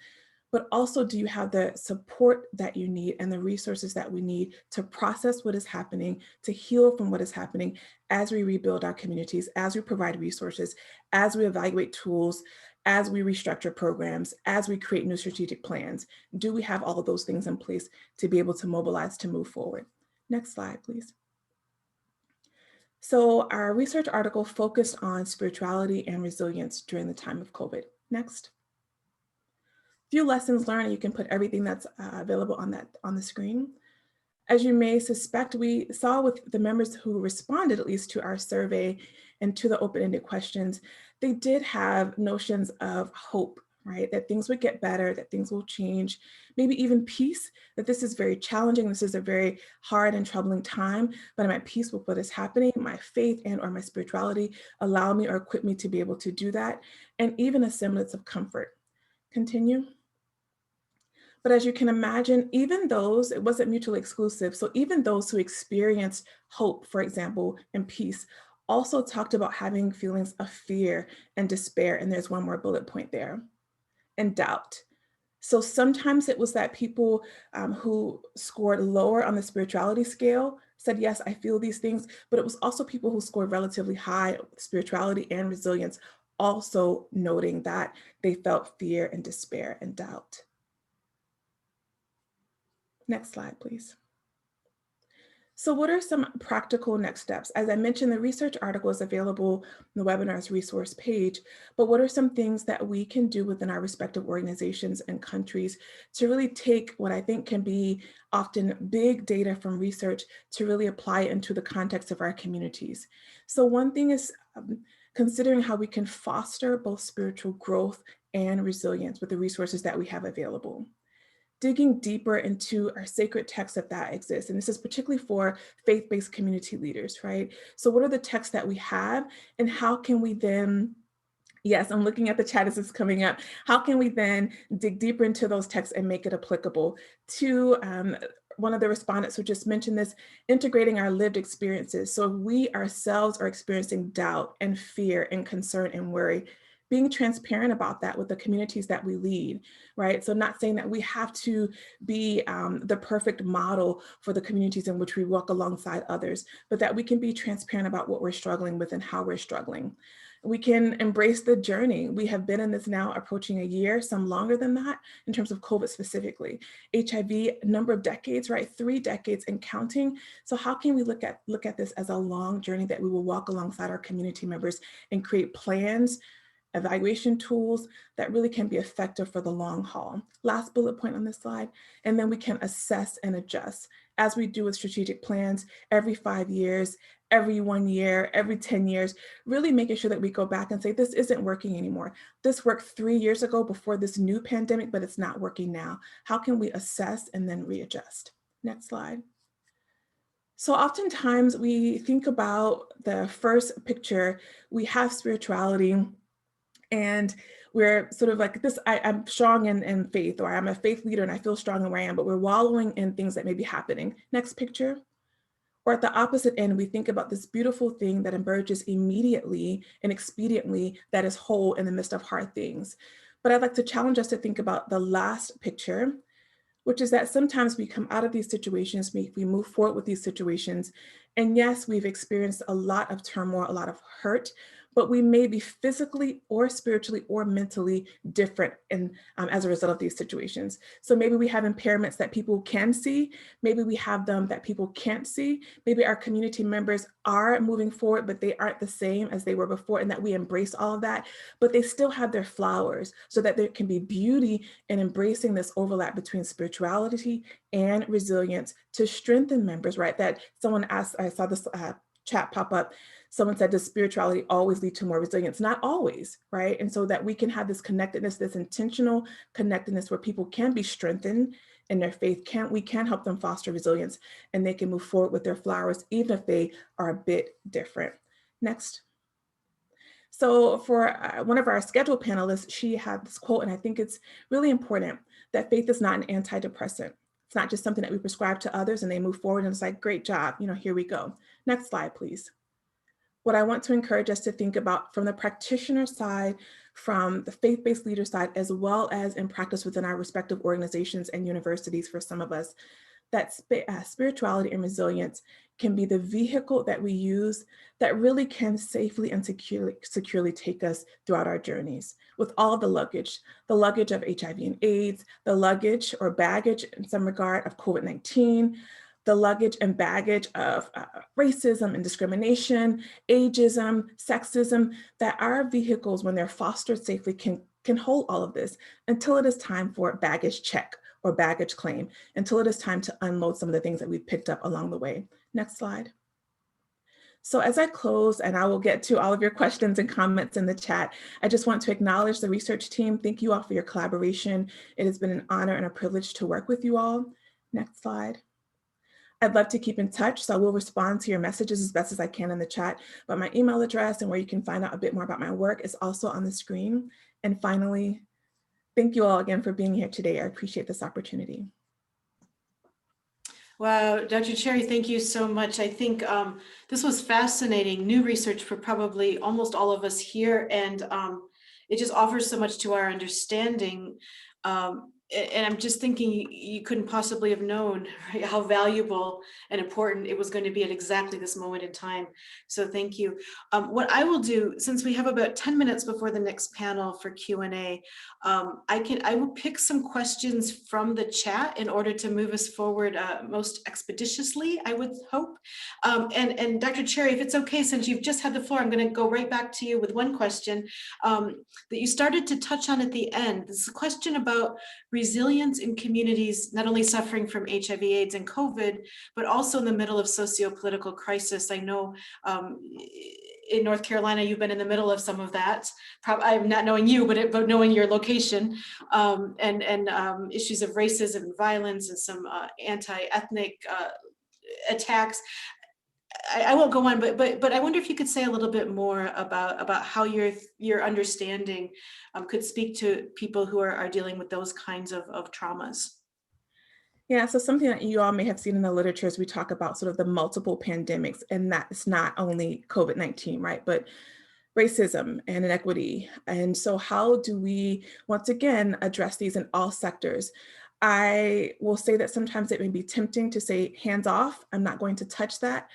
But also, do you have the support that you need and the resources that we need to process what is happening, to heal from what is happening as we rebuild our communities, as we provide resources, as we evaluate tools, as we restructure programs, as we create new strategic plans? Do we have all of those things in place to be able to mobilize to move forward? Next slide, please. So our research article focused on spirituality and resilience during the time of COVID. Next. Few lessons learned. You can put everything that's available on the screen. As you may suspect, we saw with the members who responded at least to our survey and to the open-ended questions, they did have notions of hope, right? That things would get better, that things will change, maybe even peace, that this is very challenging. This is a very hard and troubling time, but I'm at peace with what is happening. My faith and or my spirituality allow me or equip me to be able to do that. And even a semblance of comfort. Continue. But as you can imagine, even those, it wasn't mutually exclusive. So even those who experienced hope, for example, and peace, also talked about having feelings of fear and despair. And there's one more bullet point there, and doubt. So sometimes it was that people who scored lower on the spirituality scale said, yes, I feel these things, but it was also people who scored relatively high spirituality and resilience, also noting that they felt fear and despair and doubt. Next slide, please. So what are some practical next steps? As I mentioned, the research article is available on the webinar's resource page, but what are some things that we can do within our respective organizations and countries to really take what I think can be often big data from research to really apply it into the context of our communities? So one thing is considering how we can foster both spiritual growth and resilience with the resources that we have available. Digging deeper into our sacred texts that exist. And this is particularly for faith-based community leaders, right? So what are the texts that we have and how can we then, yes, I'm looking at the chat as it's coming up. How can we then dig deeper into those texts and make it applicable to one of the respondents who just mentioned this, integrating our lived experiences. So if we ourselves are experiencing doubt and fear and concern and worry, being transparent about that with the communities that we lead, right? So not saying that we have to be the perfect model for the communities in which we walk alongside others, but that we can be transparent about what we're struggling with and how we're struggling. We can embrace the journey. We have been in this now approaching a year, some longer than that in terms of COVID specifically. HIV, number of decades, right? 3 decades and counting. So how can we look at this as a long journey that we will walk alongside our community members and create plans, evaluation tools that really can be effective for the long haul. Last bullet point on this slide, and then we can assess and adjust as we do with strategic plans every 5 years, every 1 year, every 10 years, really making sure that we go back and say, this isn't working anymore. This worked 3 years ago before this new pandemic, but it's not working now. How can we assess and then readjust? Next slide. So oftentimes we think about the first picture, we have spirituality, and we're sort of like this, I'm strong in faith, or I'm a faith leader and I feel strong in where I am, but we're wallowing in things that may be happening. Next picture. Or at the opposite end, we think about this beautiful thing that emerges immediately and expediently that is whole in the midst of hard things. But I'd like to challenge us to think about the last picture, which is that sometimes we come out of these situations, we move forward with these situations. And yes, we've experienced a lot of turmoil, a lot of hurt, but we may be physically or spiritually or mentally different as a result of these situations. So maybe we have impairments that people can see. Maybe we have them that people can't see. Maybe our community members are moving forward, but they aren't the same as they were before, and that we embrace all of that, but they still have their flowers, so that there can be beauty in embracing this overlap between spirituality and resilience to strengthen members, right? That someone asked, I saw this chat pop up, someone said, does spirituality always lead to more resilience? Not always, right? And so that we can have this connectedness, this intentional connectedness where people can be strengthened in their faith, we can help them foster resilience, and they can move forward with their flowers, even if they are a bit different. Next. So for one of our scheduled panelists, she had this quote, and I think it's really important, that faith is not an antidepressant. It's not just something that we prescribe to others and they move forward and it's like, great job, here we go. Next slide, please. What I want to encourage us to think about from the practitioner side, from the faith-based leader side, as well as in practice within our respective organizations and universities for some of us, that spirituality and resilience can be the vehicle that we use that really can safely and securely take us throughout our journeys with all the luggage of HIV and AIDS, the luggage or baggage in some regard of COVID-19, the luggage and baggage of racism and discrimination, ageism, sexism, that our vehicles, when they're fostered safely, can hold all of this until it is time for baggage check or baggage claim, until it is time to unload some of the things that we've picked up along the way. Next slide. So as I close, and I will get to all of your questions and comments in the chat, I just want to acknowledge the research team. Thank you all for your collaboration. It has been an honor and a privilege to work with you all. Next slide. I'd love to keep in touch, so I will respond to your messages as best as I can in the chat, but my email address and where you can find out a bit more about my work is also on the screen. And finally, thank you all again for being here today. I appreciate this opportunity. Wow, Dr. Cherry, thank you so much. I think this was fascinating, new research for probably almost all of us here, and it just offers so much to our understanding. And I'm just thinking you couldn't possibly have known, right, how valuable and important it was going to be at exactly this moment in time. So thank you. What I will do, since we have about 10 minutes before the next panel for Q&A, I will pick some questions from the chat in order to move us forward most expeditiously, I would hope. And Dr. Cherry, if it's okay, since you've just had the floor, I'm going to go right back to you with one question that you started to touch on at the end. This is a question about resilience in communities not only suffering from HIV, AIDS, and COVID, but also in the middle of socio-political crisis. I know in North Carolina, you've been in the middle of some of that. I'm not knowing you, but knowing your location, and issues of racism and violence and some anti-ethnic attacks. I won't go on, but I wonder if you could say a little bit more about how your understanding could speak to people who are dealing with those kinds of traumas. Yeah, so something that you all may have seen in the literature is we talk about sort of the multiple pandemics, and that's not only COVID-19, right? But racism and inequity. And so how do we, once again, address these in all sectors? I will say that sometimes it may be tempting to say hands off, I'm not going to touch that.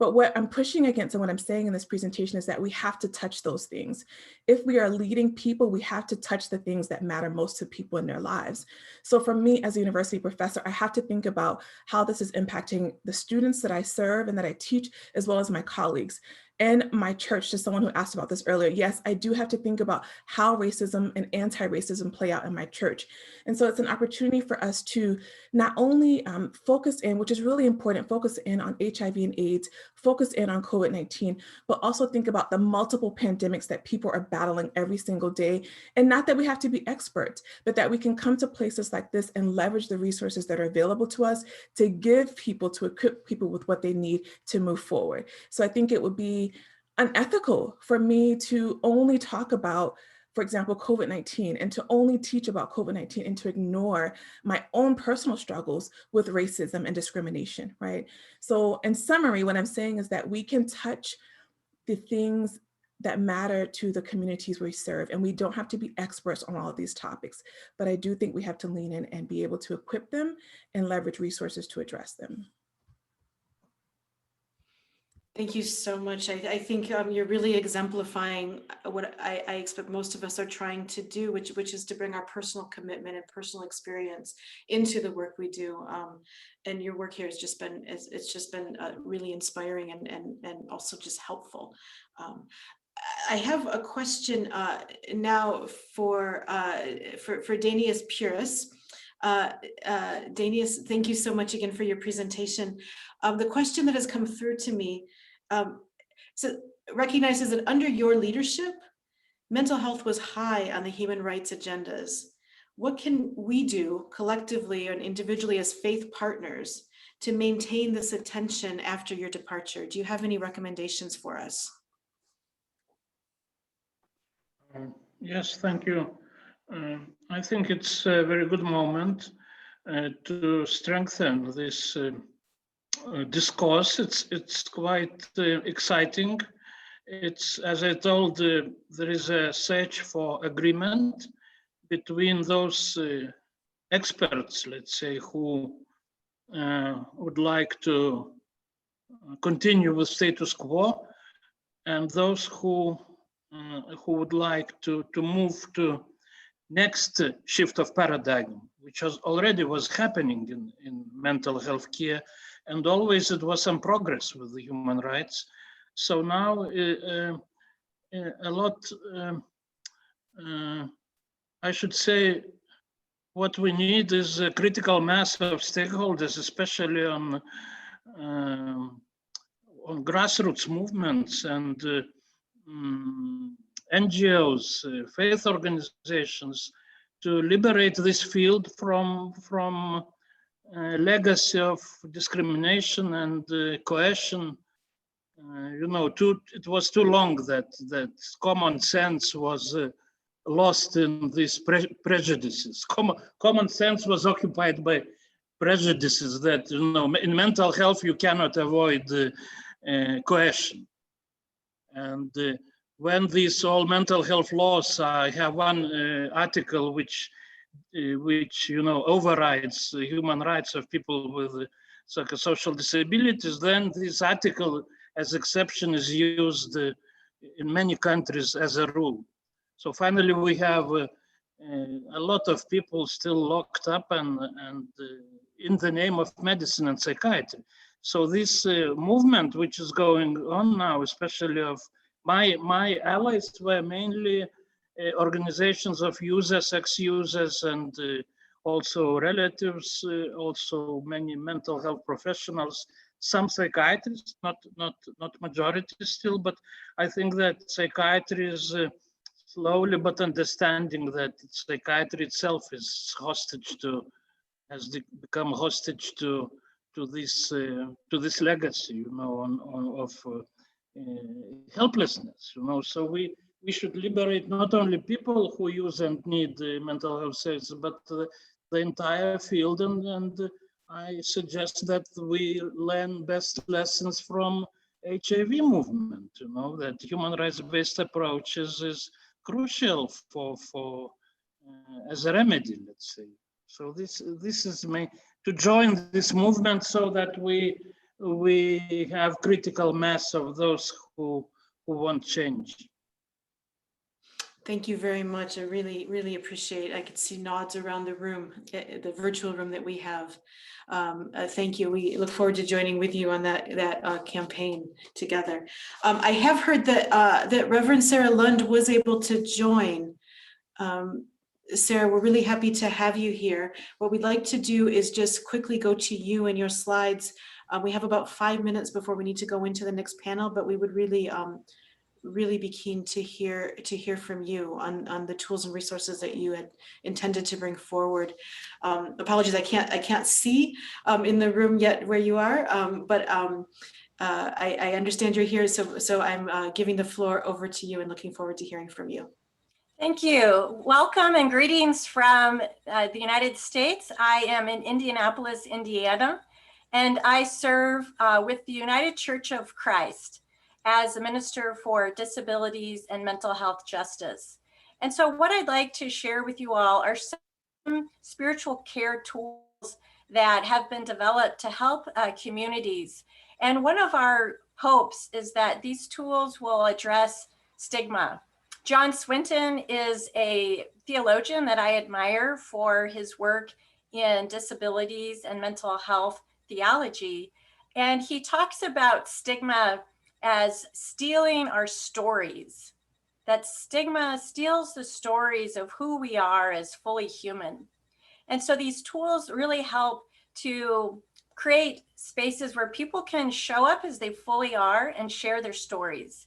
But what I'm pushing against and what I'm saying in this presentation is that we have to touch those things. If we are leading people, we have to touch the things that matter most to people in their lives. So for me as a university professor, I have to think about how this is impacting the students that I serve and that I teach, as well as my colleagues. And my church, to someone who asked about this earlier, yes, I do have to think about how racism and anti-racism play out in my church. And so it's an opportunity for us to not only focus in, which is really important, focus in on HIV and AIDS, focus in on COVID-19, but also think about the multiple pandemics that people are battling every single day. And not that we have to be experts, but that we can come to places like this and leverage the resources that are available to us to give people, to equip people with what they need to move forward. So I think it would be unethical for me to only talk about, for example, COVID-19, and to only teach about COVID-19 and to ignore my own personal struggles with racism and discrimination, right? So in summary, what I'm saying is that we can touch the things that matter to the communities we serve, and we don't have to be experts on all of these topics, but I do think we have to lean in and be able to equip them and leverage resources to address them. Thank you so much. I think you're really exemplifying what I expect most of us are trying to do, which is to bring our personal commitment and personal experience into the work we do. And your work here has just been really inspiring and also just helpful. I have a question now for Danius Puris. Danius, thank you so much again for your presentation. The question that has come through to me so recognizes that under your leadership, mental health was high on the human rights agendas. What can we do collectively and individually as faith partners to maintain this attention after your departure? Do you have any recommendations for us? Yes, thank you. I think it's a very good moment to strengthen this discourse. It's quite exciting. It's, as I told, there is a search for agreement between those experts, let's say, who would like to continue with status quo, and those who would like to move to next shift of paradigm, which already was happening in mental health care, and always it was some progress with the human rights. So now a lot, I should say, what we need is a critical mass of stakeholders, especially on grassroots movements and NGOs, faith organizations, to liberate this field from legacy of discrimination and coercion. It was too long that common sense was lost in these prejudices. Common sense was occupied by prejudices that, in mental health you cannot avoid coercion. And when these all mental health laws, I have one article which overrides the human rights of people with psychosocial disabilities, then this article as exception is used in many countries as a rule. So finally we have a lot of people still locked up and in the name of medicine and psychiatry. So this movement which is going on now, especially of my allies were mainly organizations of users, ex-users, and also relatives, also many mental health professionals, some psychiatrists, not majority still, but I think that psychiatry is slowly but understanding that psychiatry itself is hostage to, has become hostage to this legacy, of helplessness, So we should liberate not only people who use and need mental health services, but the entire field and I suggest that we learn best lessons from HIV movement, that human rights-based approaches is crucial for as a remedy, let's say. So this is me to join this movement so that we have critical mass of those who want change. Thank you very much. I really, really appreciate. I could see nods around the room, the virtual room that we have. Thank you. We look forward to joining with you on that campaign together. I have heard that that Reverend Sarah Lund was able to join. Sarah, we're really happy to have you here. What we'd like to do is just quickly go to you and your slides. We have about 5 minutes before we need to go into the next panel, but we would really be keen to hear from you on the tools and resources that you had intended to bring forward. Apologies, I can't see in the room yet where you are, but I understand you're here, so I'm giving the floor over to you and looking forward to hearing from you. Thank you. Welcome and greetings from the United States. I am in Indianapolis, Indiana, and I serve with the United Church of Christ as a minister for disabilities and mental health justice. And so what I'd like to share with you all are some spiritual care tools that have been developed to help communities. And one of our hopes is that these tools will address stigma. John Swinton is a theologian that I admire for his work in disabilities and mental health theology. And he talks about stigma as stealing our stories, that stigma steals the stories of who we are as fully human. And so these tools really help to create spaces where people can show up as they fully are and share their stories.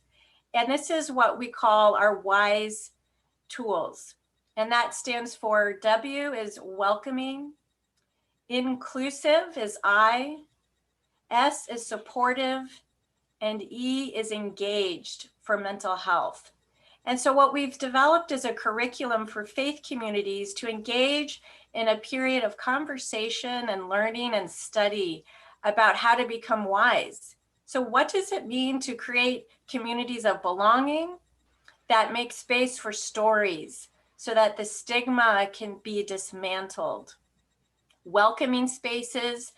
And this is what we call our WISE tools. And that stands for W is welcoming, inclusive is I, S is supportive, and E is engaged for mental health. And so what we've developed is a curriculum for faith communities to engage in a period of conversation and learning and study about how to become wise. So what does it mean to create communities of belonging that make space for stories so that the stigma can be dismantled? Welcoming spaces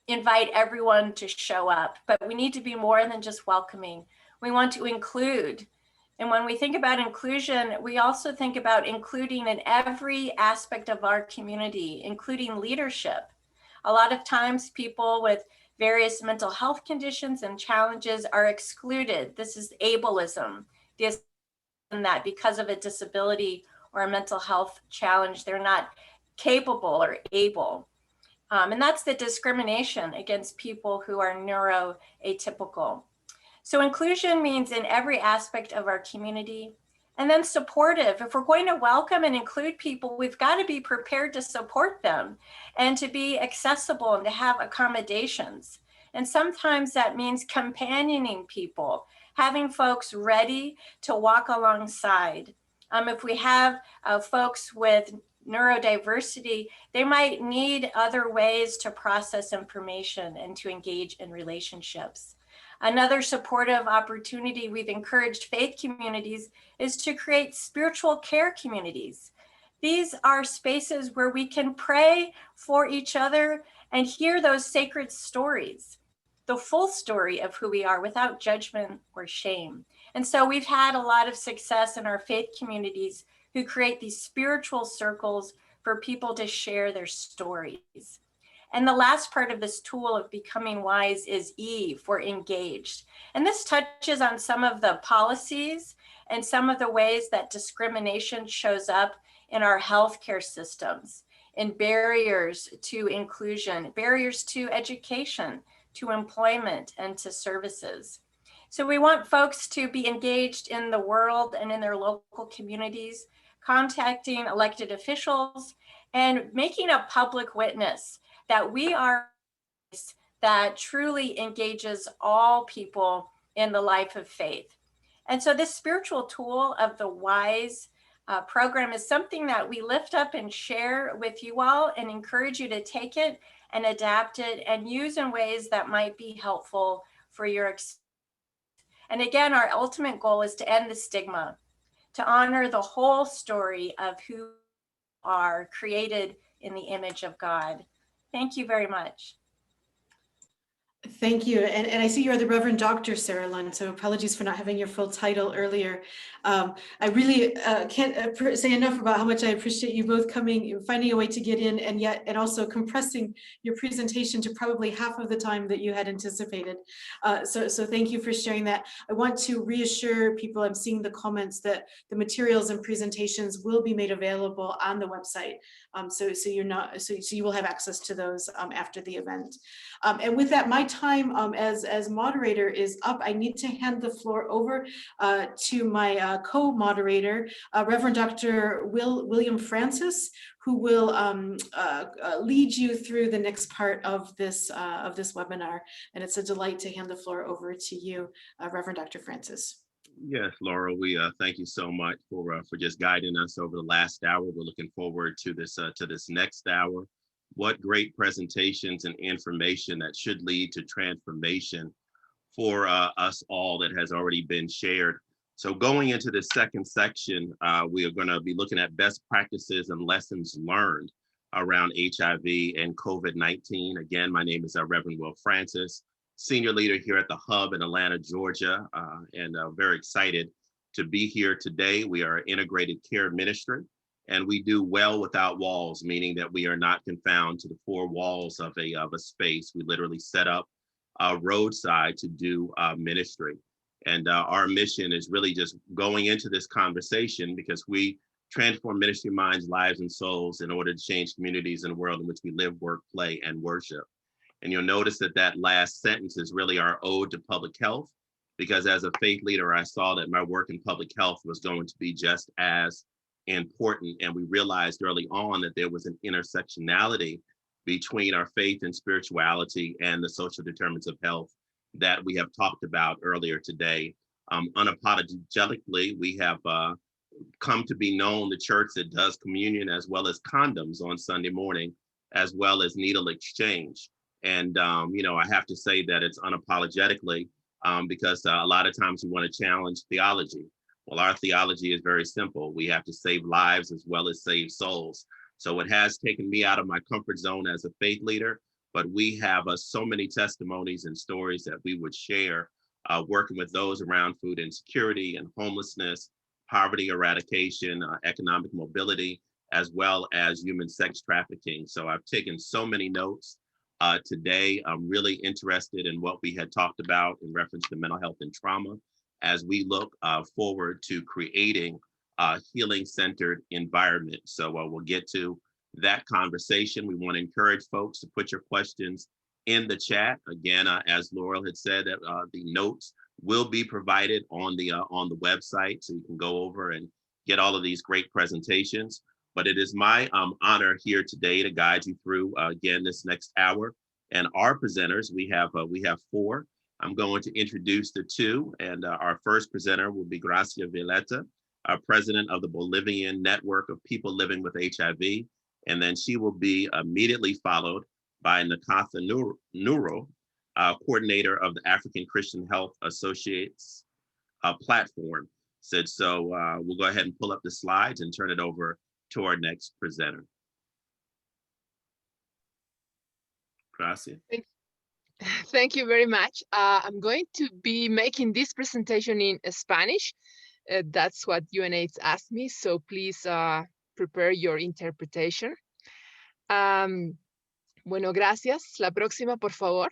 invite everyone to show up, but we need to be more than just welcoming. We want to include. And when we think about inclusion, we also think about including in every aspect of our community, including leadership. A lot of times people with various mental health conditions and challenges are excluded. This is ableism. That because of a disability or a mental health challenge, they're not capable or able. And that's the discrimination against people who are neuroatypical. So inclusion means in every aspect of our community. And then supportive. If we're going to welcome and include people, we've got to be prepared to support them and to be accessible and to have accommodations. And sometimes that means companioning people, having folks ready to walk alongside. If we have folks with neurodiversity, they might need other ways to process information and to engage in relationships. Another supportive opportunity we've encouraged faith communities is to create spiritual care communities. These are spaces where we can pray for each other and hear those sacred stories, the full story of who we are without judgment or shame. And so we've had a lot of success in our faith communities who create these spiritual circles for people to share their stories. And the last part of this tool of becoming wise is E for engaged. And this touches on some of the policies and some of the ways that discrimination shows up in our healthcare systems, in barriers to inclusion, barriers to education, to employment, and to services. So we want folks to be engaged in the world and in their local communities, contacting elected officials and making a public witness that we are that truly engages all people in the life of faith. And so this spiritual tool of the WISE program is something that we lift up and share with you all and encourage you to take it and adapt it and use in ways that might be helpful for your experience. And again, our ultimate goal is to end the stigma, to honor the whole story of who are created in the image of God. Thank you very much. Thank you. And I see you're the Reverend Dr. Sarah Lund, so apologies for not having your full title earlier. I really can't say enough about how much I appreciate you both coming, finding a way to get in, and also compressing your presentation to probably half of the time that you had anticipated. So thank you for sharing that. I want to reassure people, I'm seeing the comments, that the materials and presentations will be made available on the website. So you will have access to those after the event. And with that, my time as moderator is up. I need to hand the floor over to my co-moderator, Reverend Dr. William Francis, who will lead you through the next part of this webinar. And it's a delight to hand the floor over to you, Reverend Dr. Francis. Yes, Laura, we thank you so much for just guiding us over the last hour. We're looking forward to this next hour. What great presentations and information that should lead to transformation for us all that has already been shared. So going into the second section, we are going to be looking at best practices and lessons learned around HIV and COVID-19. Again, my name is Reverend Will Francis, senior leader here at the Hub in Atlanta, Georgia, and very excited to be here today. We are an integrated care ministry, and we do well without walls, meaning that we are not confined to the four walls of a space. We literally set up a roadside to do ministry. And our mission is really just going into this conversation because we transform ministry minds, lives, and souls in order to change communities and the world in which we live, work, play, and worship. And you'll notice that that last sentence is really our ode to public health, because as a faith leader, I saw that my work in public health was going to be just as important. And we realized early on that there was an intersectionality between our faith and spirituality and the social determinants of health that we have talked about earlier today. Unapologetically, we have come to be known the church that does communion as well as condoms on Sunday morning, as well as needle exchange. And, I have to say that it's unapologetically because a lot of times we want to challenge theology. Well, our theology is very simple. We have to save lives as well as save souls. So it has taken me out of my comfort zone as a faith leader, but we have so many testimonies and stories that we would share working with those around food insecurity and homelessness, poverty eradication, economic mobility, as well as human sex trafficking. So I've taken so many notes. Today, I'm really interested in what we had talked about in reference to mental health and trauma as we look forward to creating a healing-centered environment. So we'll get to that conversation. We want to encourage folks to put your questions in the chat. Again, as Laurel had said, the notes will be provided on the website, so you can go over and get all of these great presentations. But it is my honor here today to guide you through again this next hour. And our presenters, we have four. I'm going to introduce the two, and our first presenter will be Gracia Violeta, president of the Bolivian Network of People Living with HIV, and then she will be immediately followed by Nakatha Nuro, coordinator of the African Christian Health Associates platform. So we'll go ahead and pull up the slides and turn it over to our next presenter. Gracias. Thank you very much. I'm going to be making this presentation in Spanish. That's what UNAIDS asked me, so please prepare your interpretation. Bueno, gracias. La próxima, por favor.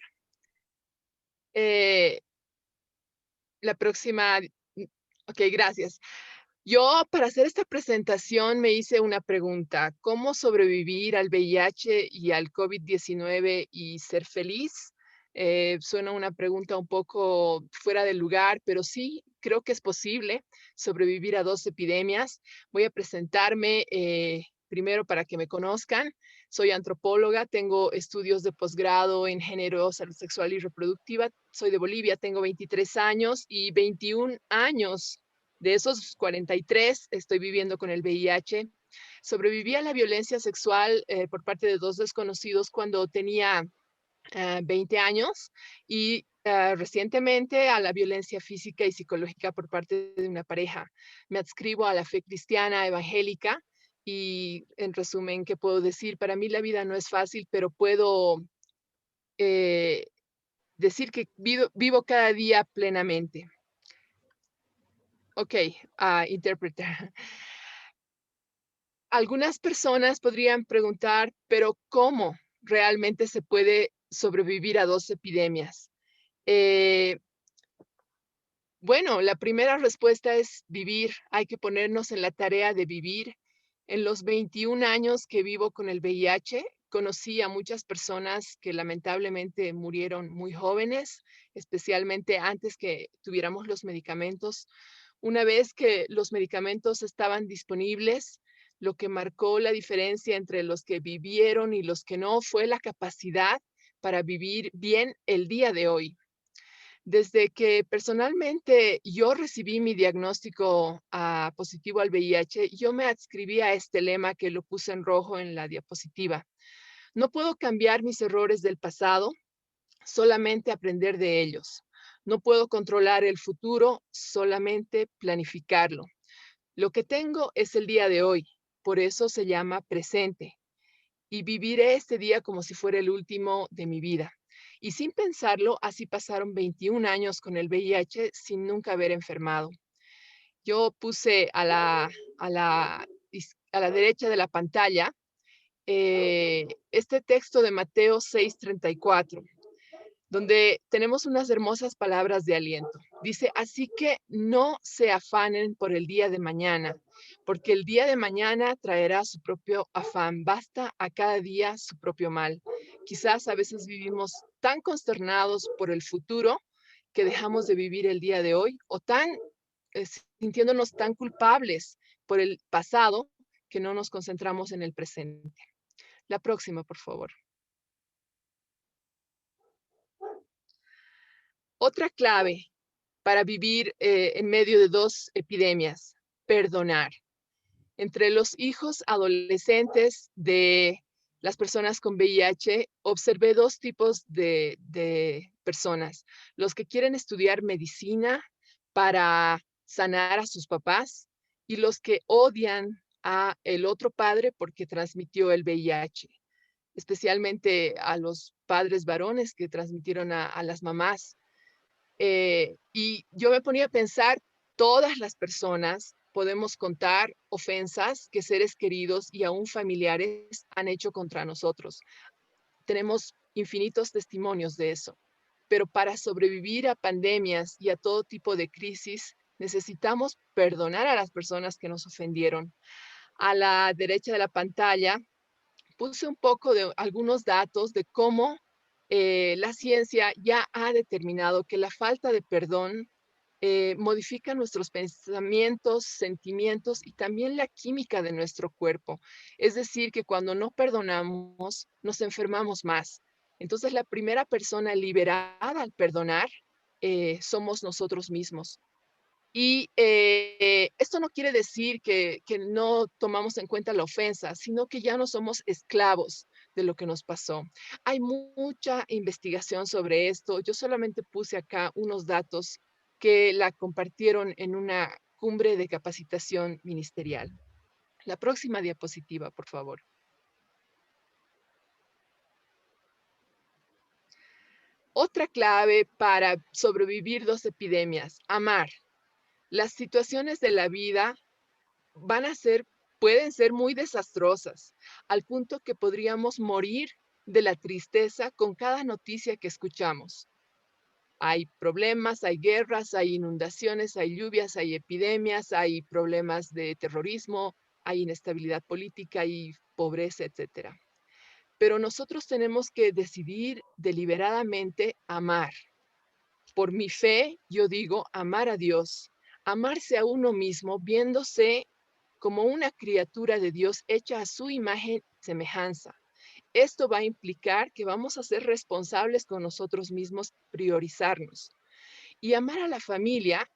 La próxima. Ok, gracias. Yo, para hacer esta presentación, me hice una pregunta: ¿cómo sobrevivir al VIH y al COVID-19 y ser feliz? Suena una pregunta un poco fuera de lugar, pero sí, creo que es posible sobrevivir a dos epidemias. Voy a presentarme primero para que me conozcan. Soy antropóloga, tengo estudios de posgrado en género, salud sexual y reproductiva. Soy de Bolivia, tengo 23 años y 21 años De esos 43, estoy viviendo con el VIH. Sobreviví a la violencia sexual por parte de 2 desconocidos cuando tenía 20 años y recientemente a la violencia física y psicológica por parte de una pareja. Me adscribo a la fe cristiana evangélica y en resumen, ¿qué puedo decir? Para mí la vida no es fácil, pero puedo decir que vivo cada día plenamente. Ok, interpreter. Algunas personas podrían preguntar, pero ¿cómo realmente se puede sobrevivir a 2 epidemias? Bueno, la primera respuesta es vivir. Hay que ponernos en la tarea de vivir. En los 21 años que vivo con el VIH, conocí a muchas personas que lamentablemente murieron muy jóvenes, especialmente antes que tuviéramos los medicamentos. Una vez que los medicamentos estaban disponibles, lo que marcó la diferencia entre los que vivieron y los que no fue la capacidad para vivir bien el día de hoy. Desde que personalmente yo recibí mi diagnóstico positivo al VIH, yo me adscribí a este lema que lo puse en rojo en la diapositiva. No puedo cambiar mis errores del pasado, solamente aprender de ellos. No puedo controlar el futuro, solamente planificarlo. Lo que tengo es el día de hoy, por eso se llama presente. Y viviré este día como si fuera el último de mi vida. Y sin pensarlo, así pasaron 21 años con el VIH sin nunca haber enfermado. Yo puse a la derecha de la pantalla este texto de Mateo 6:34, donde tenemos unas hermosas palabras de aliento. Dice, así que no se afanen por el día de mañana, porque el día de mañana traerá su propio afán. Basta a cada día su propio mal. Quizás a veces vivimos tan consternados por el futuro que dejamos de vivir el día de hoy o sintiéndonos tan culpables por el pasado que no nos concentramos en el presente. La próxima, por favor. Otra clave para vivir en medio de 2 epidemias, perdonar. Entre los hijos adolescentes de las personas con VIH, observé 2 tipos de personas. Los que quieren estudiar medicina para sanar a sus papás y los que odian a el otro padre porque transmitió el VIH, especialmente a los padres varones que transmitieron a las mamás. Y yo me ponía a pensar, todas las personas podemos contar ofensas que seres queridos y aún familiares han hecho contra nosotros. Tenemos infinitos testimonios de eso. Pero para sobrevivir a pandemias y a todo tipo de crisis, necesitamos perdonar a las personas que nos ofendieron. A la derecha de la pantalla puse un poco de algunos datos de cómo la ciencia ya ha determinado que la falta de perdón modifica nuestros pensamientos, sentimientos y también la química de nuestro cuerpo. Es decir, que cuando no perdonamos, nos enfermamos más. Entonces, la primera persona liberada al perdonar somos nosotros mismos. Y esto no quiere decir que no tomamos en cuenta la ofensa, sino que ya no somos esclavos de lo que nos pasó. Hay mucha investigación sobre esto. Yo solamente puse acá unos datos que la compartieron en una cumbre de capacitación ministerial. La próxima diapositiva, por favor. Otra clave para sobrevivir 2 epidemias, amar. Las situaciones de la vida pueden ser muy desastrosas, al punto que podríamos morir de la tristeza con cada noticia que escuchamos. Hay problemas, hay guerras, hay inundaciones, hay lluvias, hay epidemias, hay problemas de terrorismo, hay inestabilidad política y pobreza, etc. Pero nosotros tenemos que decidir deliberadamente amar. Por mi fe, yo digo amar a Dios, amarse a uno mismo, viéndose como una criatura de Dios hecha a su imagen y semejanza. Esto va a implicar que vamos a ser responsables con nosotros mismos, priorizarnos. Y amar a la familia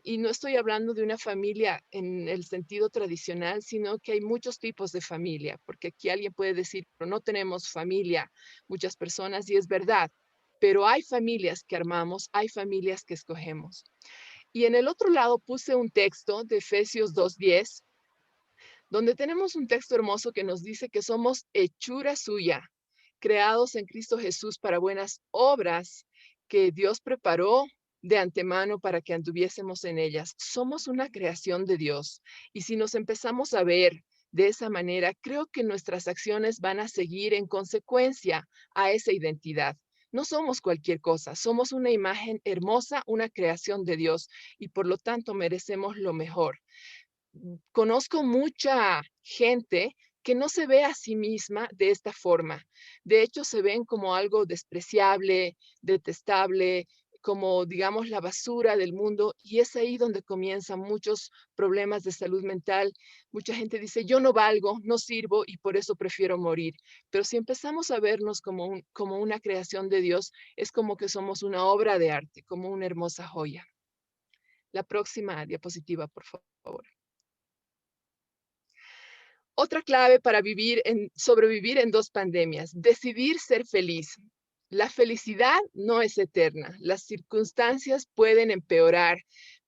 y no estoy hablando de una familia en el sentido tradicional, sino que hay muchos tipos de familia, porque aquí alguien puede decir, pero no tenemos familia, muchas personas, y es verdad, pero hay familias que armamos, hay familias que escogemos. Y en el otro lado puse un texto de Efesios 2:10, donde tenemos un texto hermoso que nos dice que somos hechura suya, creados en Cristo Jesús para buenas obras que Dios preparó de antemano para que anduviésemos en ellas. Somos una creación de Dios. Y si nos empezamos a ver de esa manera, creo que nuestras acciones van a seguir en consecuencia a esa identidad. No somos cualquier cosa, somos una imagen hermosa, una creación de Dios, y por lo tanto merecemos lo mejor. Conozco mucha gente que no se ve a sí misma de esta forma. De hecho, se ven como algo despreciable, detestable, como, digamos, la basura del mundo, y es ahí donde comienzan muchos problemas de salud mental. Mucha gente dice, yo no valgo, no sirvo y por eso prefiero morir. Pero si empezamos a vernos como una creación de Dios, es como que somos una obra de arte, como una hermosa joya. La próxima diapositiva, por favor. Otra clave para sobrevivir en 2 pandemias, decidir ser feliz. La felicidad no es eterna, las circunstancias pueden empeorar,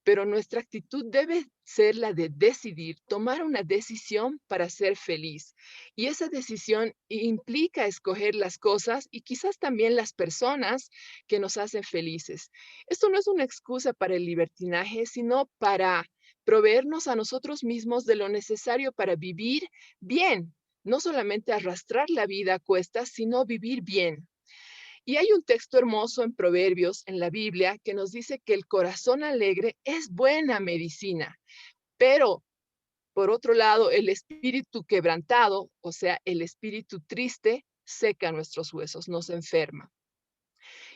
pero nuestra actitud debe ser la de decidir, tomar una decisión para ser feliz. Y esa decisión implica escoger las cosas y quizás también las personas que nos hacen felices. Esto no es una excusa para el libertinaje, sino para proveernos a nosotros mismos de lo necesario para vivir bien, no solamente arrastrar la vida a cuestas, sino vivir bien. Y hay un texto hermoso en Proverbios, en la Biblia, que nos dice que el corazón alegre es buena medicina, pero por otro lado, el espíritu quebrantado, o sea, el espíritu triste, seca nuestros huesos, nos enferma.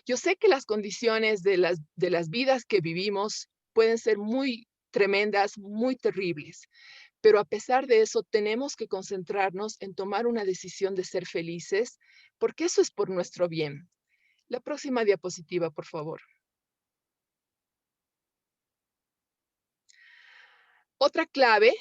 Yo sé que las condiciones de las vidas que vivimos pueden ser muy tremendas, muy terribles, pero a pesar de eso tenemos que concentrarnos en tomar una decisión de ser felices, porque eso es por nuestro bien. La próxima diapositiva, por favor. Otra clave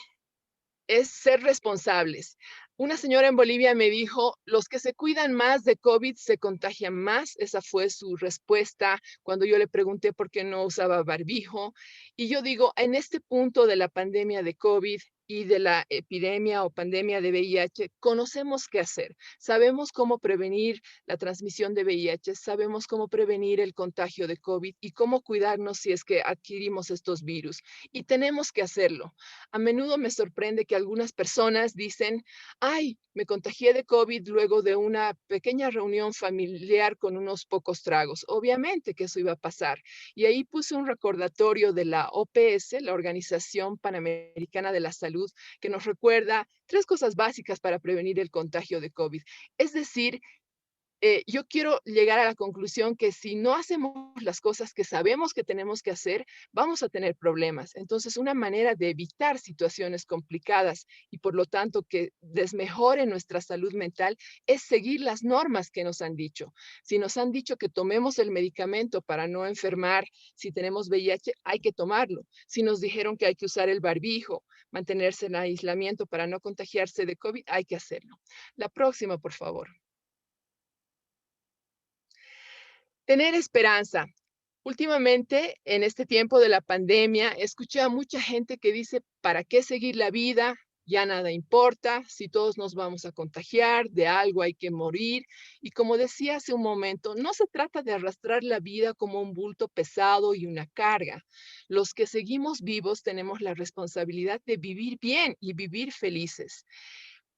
es ser responsables. Una señora en Bolivia me dijo, los que se cuidan más de COVID se contagian más. Esa fue su respuesta cuando yo le pregunté por qué no usaba barbijo. Y yo digo, en este punto de la pandemia de COVID y de la epidemia o pandemia de VIH, conocemos qué hacer. Sabemos cómo prevenir la transmisión de VIH, sabemos cómo prevenir el contagio de COVID y cómo cuidarnos si es que adquirimos estos virus. Y tenemos que hacerlo. A menudo me sorprende que algunas personas dicen, ay, me contagié de COVID luego de una pequeña reunión familiar con unos pocos tragos. Obviamente que eso iba a pasar. Y ahí puse un recordatorio de la OPS, la Organización Panamericana de la Salud, que nos recuerda 3 cosas básicas para prevenir el contagio de COVID. Es decir, yo quiero llegar a la conclusión que si no hacemos las cosas que sabemos que tenemos que hacer, vamos a tener problemas. Entonces, una manera de evitar situaciones complicadas y por lo tanto que desmejore nuestra salud mental es seguir las normas que nos han dicho. Si nos han dicho que tomemos el medicamento para no enfermar, si tenemos VIH, hay que tomarlo. Si nos dijeron que hay que usar el barbijo, mantenerse en aislamiento para no contagiarse de COVID, hay que hacerlo. La próxima, por favor. Tener esperanza. Últimamente, en este tiempo de la pandemia, escuché a mucha gente que dice, ¿para qué seguir la vida? Ya nada importa, si todos nos vamos a contagiar, de algo hay que morir. Y como decía hace un momento, no se trata de arrastrar la vida como un bulto pesado y una carga. Los que seguimos vivos tenemos la responsabilidad de vivir bien y vivir felices.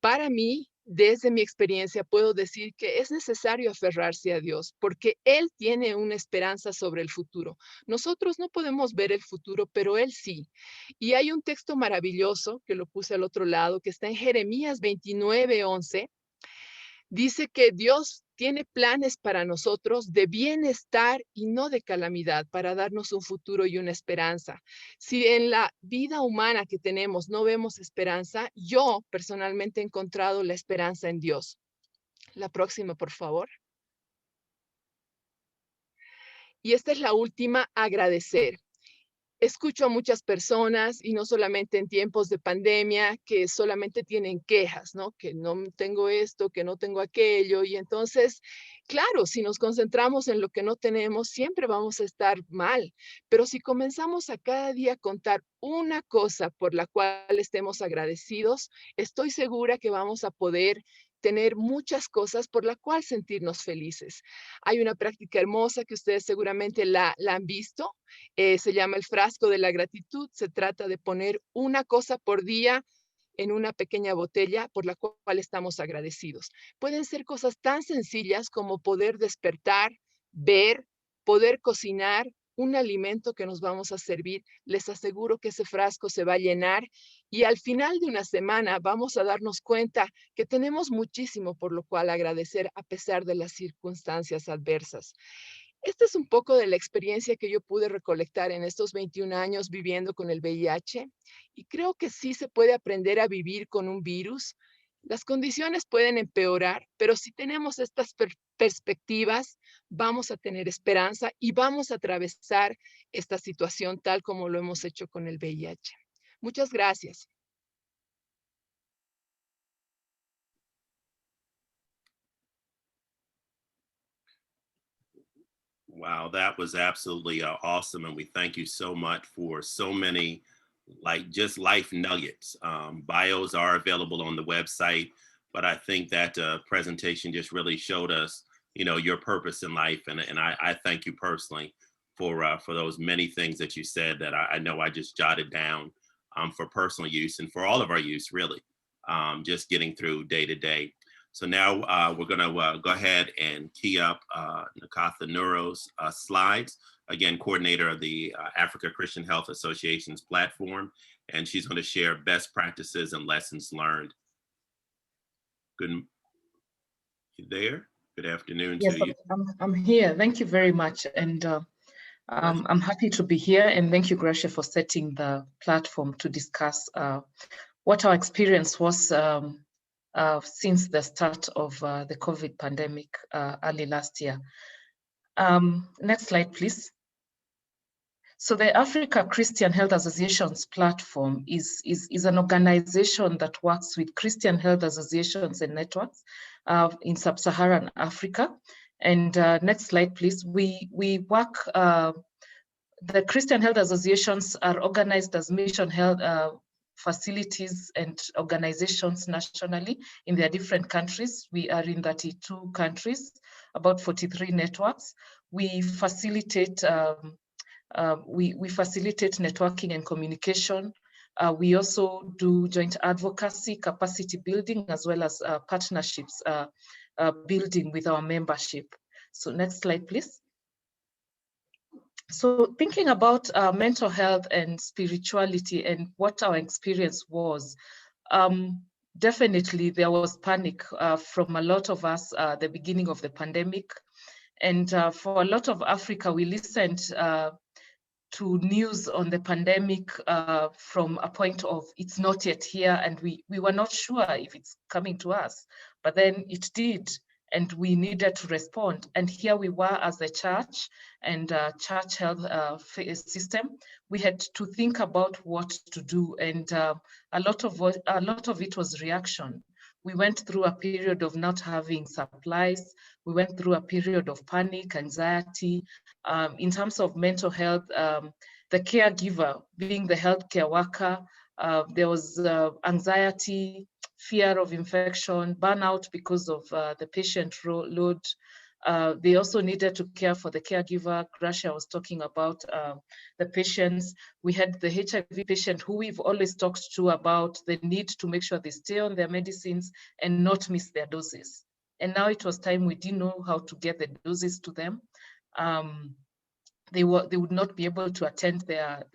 Para mí, desde mi experiencia, puedo decir que es necesario aferrarse a Dios porque Él tiene una esperanza sobre el futuro. Nosotros no podemos ver el futuro, pero Él sí. Y hay un texto maravilloso que lo puse al otro lado, que está en Jeremías 29:11. Dice que Dios tiene planes para nosotros de bienestar y no de calamidad, para darnos un futuro y una esperanza. Si en la vida humana que tenemos no vemos esperanza, yo personalmente he encontrado la esperanza en Dios. La próxima, por favor. Y esta es la última, agradecer. Escucho a muchas personas, y no solamente en tiempos de pandemia, que solamente tienen quejas, ¿no? Que no tengo esto, que no tengo aquello. Y entonces, claro, si nos concentramos en lo que no tenemos, siempre vamos a estar mal. Pero si comenzamos a cada día contar una cosa por la cual estemos agradecidos, estoy segura que vamos a poder tener muchas cosas por la cual sentirnos felices. Hay una práctica hermosa que ustedes seguramente la han visto, se llama el frasco de la gratitud. Se trata de poner una cosa por día en una pequeña botella por la cual estamos agradecidos. Pueden ser cosas tan sencillas como poder despertar, ver, poder cocinar un alimento que nos vamos a servir. Les aseguro que ese frasco se va a llenar y al final de una semana vamos a darnos cuenta que tenemos muchísimo por lo cual agradecer a pesar de las circunstancias adversas. Esta es un poco de la experiencia que yo pude recolectar en estos 21 años viviendo con el VIH y creo que sí se puede aprender a vivir con un virus. Las condiciones pueden empeorar, pero si tenemos estas perspectivas, vamos a tener esperanza y vamos a atravesar esta situación tal como lo hemos hecho con el VIH. Muchas gracias. Wow, that was absolutely awesome. And we thank you so much for so many, like, just life nuggets. Bios are available on the website, but I think that presentation just really showed us, you know, your purpose in life. And I thank you personally for those many things that you said that I know I just jotted down for personal use and for all of our use, really, just getting through day to day. So now we're going to go ahead and key up Nakatha Nuro's slides. Again, coordinator of the Africa Christian Health Association's platform, and she's going to share best practices and lessons learned. Good, you there? Good afternoon Yes, to you. I'm here. Thank you very much. And I'm happy to be here. And thank you, Gracia, for setting the platform to discuss what our experience was since the start of the COVID pandemic early last year. Next slide, please. So the Africa Christian Health Associations platform is an organization that works with Christian health associations and networks in sub-Saharan Africa. And next slide, please. We work, the Christian health associations are organized as mission health facilities and organizations nationally in their different countries. We are in 32 countries, about 43 networks. We facilitate we facilitate networking and communication. We also do joint advocacy, capacity building, as well as partnerships building with our membership. So next slide, please. So thinking about mental health and spirituality and what our experience was, definitely there was panic from a lot of us at the beginning of the pandemic. And for a lot of Africa, we listened to news on the pandemic from a point of it's not yet here, and we were not sure if it's coming to us, but then it did, and we needed to respond. And here we were as a church and church health system. We had to think about what to do, and a lot of it was reaction. We went through a period of not having supplies. We went through a period of panic, anxiety. In terms of mental health, the caregiver, being the healthcare worker, there was anxiety, fear of infection, burnout because of the patient load. They also needed to care for the caregiver. Gracia was talking about the patients. We had the HIV patient who we've always talked to about the need to make sure they stay on their medicines and not miss their doses. And now it was time we didn't know how to get the doses to them. They would not be able to attend their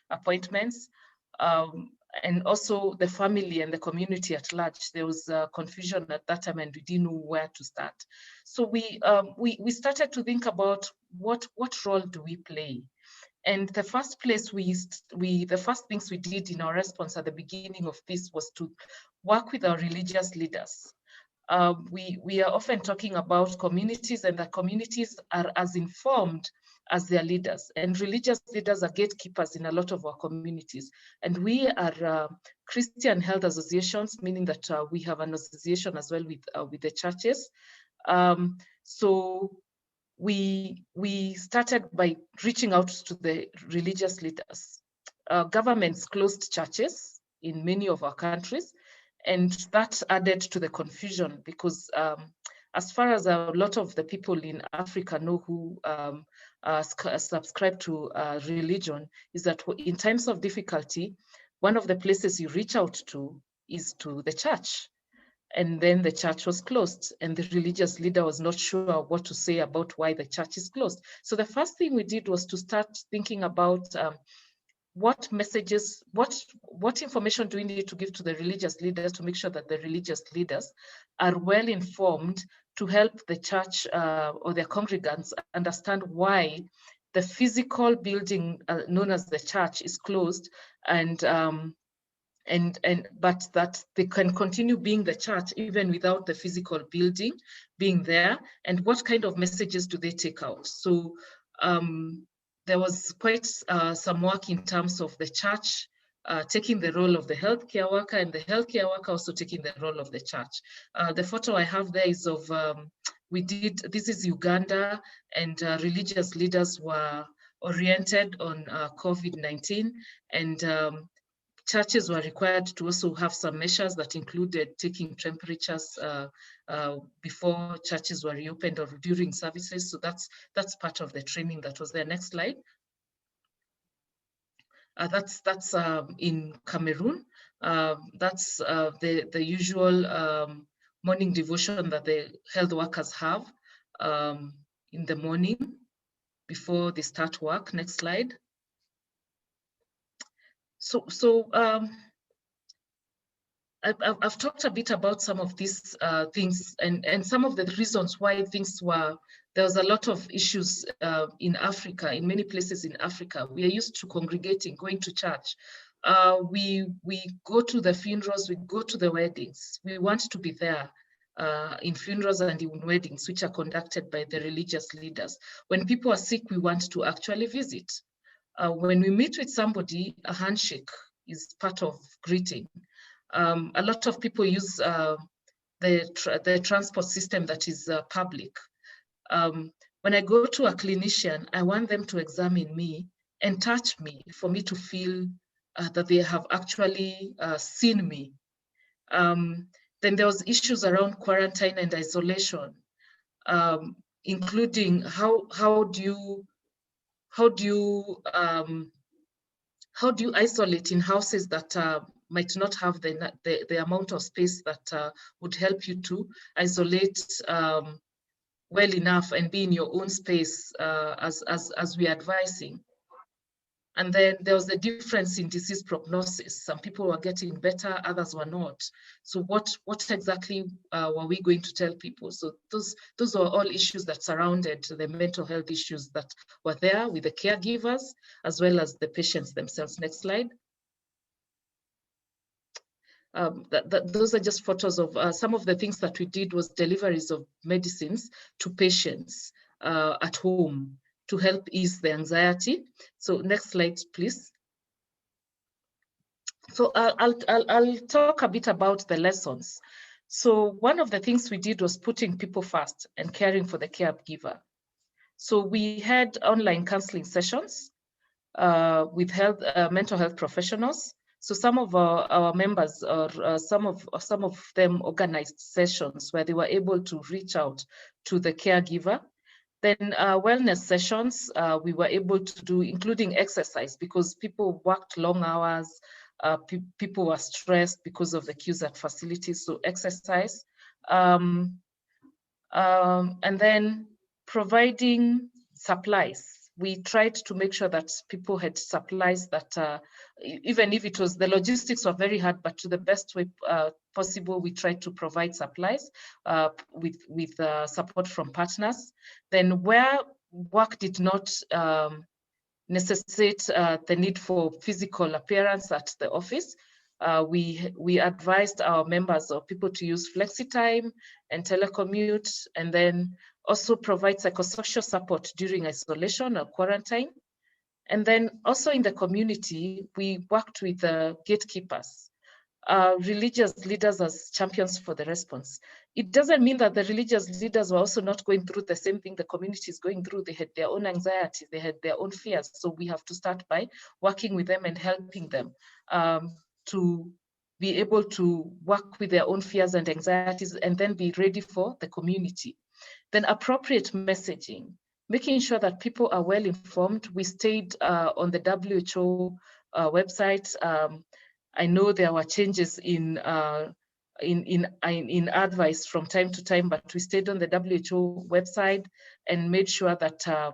appointments. And also the family and the community at large. There was confusion at that time, and we didn't know where to start. So we started to think about what role do we play. And the first place the first things we did in our response at the beginning of this was to work with our religious leaders. We are often talking about communities, and the communities are as informed as their leaders. And religious leaders are gatekeepers in a lot of our communities. And we are Christian health associations, meaning that we have an association as well with the churches. So we started by reaching out to the religious leaders. Governments closed churches in many of our countries, and that added to the confusion because as far as a lot of the people in Africa know who subscribe to religion, is that in times of difficulty, one of the places you reach out to is to the church. And then the church was closed and the religious leader was not sure what to say about why the church is closed. So the first thing we did was to start thinking about what messages, what information do we need to give to the religious leaders to make sure that the religious leaders are well informed to help the church or their congregants understand why the physical building known as the church is closed, but that they can continue being the church even without the physical building being there, and what kind of messages do they take out. So there was quite some work in terms of the church taking the role of the healthcare worker, and the healthcare worker also taking the role of the church. The photo I have there is of, this is Uganda, and religious leaders were oriented on COVID-19, and churches were required to also have some measures that included taking temperatures before churches were reopened or during services. So that's part of the training that was there. Next slide. That's in Cameroon. That's the usual morning devotion that the health workers have in the morning before they start work. Next slide. So I've talked a bit about some of these things and some of the reasons why there was a lot of issues in Africa, in many places in Africa. We are used to congregating, going to church. We go to the funerals, we go to the weddings. We want to be there in funerals and in weddings, which are conducted by the religious leaders. When people are sick, we want to actually visit. When we meet with somebody, a handshake is part of greeting. A lot of people use the transport system that is public. When I go to a clinician, I want them to examine me and touch me for me to feel that they have actually seen me. Then there was issues around quarantine and isolation, including how do you isolate in houses that might not have the amount of space that would help you to isolate well enough and be in your own space as we're advising. And then there was a difference in disease prognosis. Some people were getting better, others were not. So what exactly were we going to tell people? So those were all issues that surrounded the mental health issues that were there with the caregivers, as well as the patients themselves. Next slide. Those are just photos of some of the things that we did was deliveries of medicines to patients at home to help ease the anxiety. So next slide, please. So I'll talk a bit about the lessons. So one of the things we did was putting people first and caring for the caregiver. So we had online counseling sessions with mental health professionals. So some of our members, or some of them, organized sessions where they were able to reach out to the caregiver. Then wellness sessions we were able to do, including exercise, because people worked long hours, people were stressed because of the queues at facilities, so exercise. And then providing supplies. We tried to make sure that people had supplies that, even if it was, the logistics were very hard, but to the best way possible, we tried to provide supplies with support from partners. Then where work did not necessitate the need for physical appearance at the office, we advised our members or people to use flexi-time and telecommute, and then also provide psychosocial support during isolation or quarantine. And then also in the community, we worked with the gatekeepers, religious leaders as champions for the response. It doesn't mean that the religious leaders were also not going through the same thing the community is going through. They had their own anxieties, they had their own fears. So we have to start by working with them and helping them to be able to work with their own fears and anxieties and then be ready for the community. Then appropriate messaging, making sure that people are well informed. We stayed on the WHO website. I know there were changes in advice from time to time, but we stayed on the WHO website and made sure that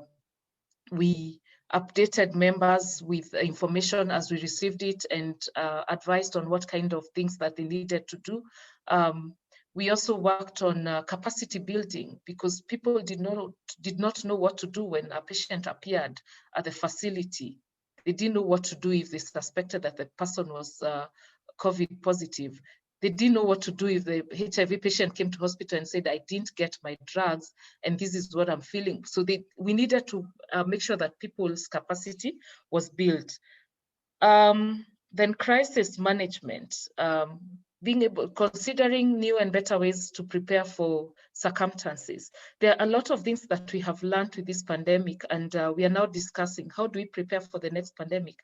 we updated members with information as we received it and advised on what kind of things that they needed to do. We also worked on capacity building because people did not know what to do when a patient appeared at the facility. They didn't know what to do if they suspected that the person was COVID positive. They didn't know what to do if the HIV patient came to hospital and said, I didn't get my drugs and this is what I'm feeling. So we needed to make sure that people's capacity was built. Then crisis management, considering new and better ways to prepare for circumstances. There are a lot of things that we have learned with this pandemic, and we are now discussing how do we prepare for the next pandemic.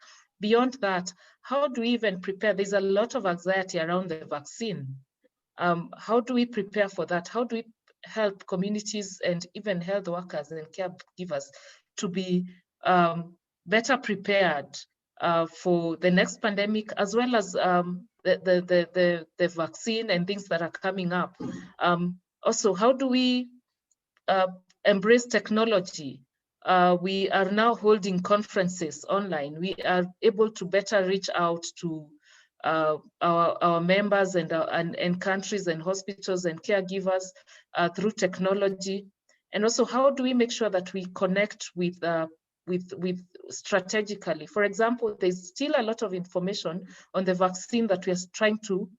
Beyond that, how do we even prepare? There's a lot of anxiety around the vaccine. How do we prepare for that? How do we help communities and even health workers and caregivers to be better prepared for the next pandemic, as well as the vaccine and things that are coming up. Also, how do we embrace technology? We are now holding conferences online. We are able to better reach out to our members and countries and hospitals and caregivers through technology. And also, how do we make sure that we connect with strategically? For example, there's still a lot of information on the vaccine that we are trying to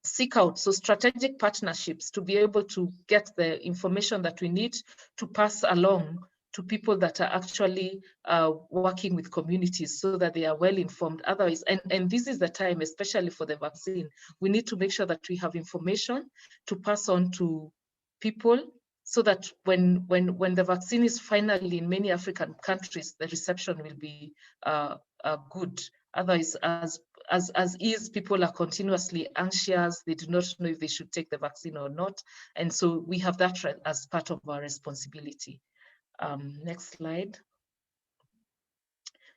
seek out. So strategic partnerships to be able to get the information that we need to pass along to people that are actually working with communities so that they are well informed. Otherwise, and this is the time, especially for the vaccine, we need to make sure that we have information to pass on to people so that when the vaccine is finally in many African countries, the reception will be good. Otherwise, as is, people are continuously anxious. They do not know if they should take the vaccine or not. And so we have that as part of our responsibility. Next slide.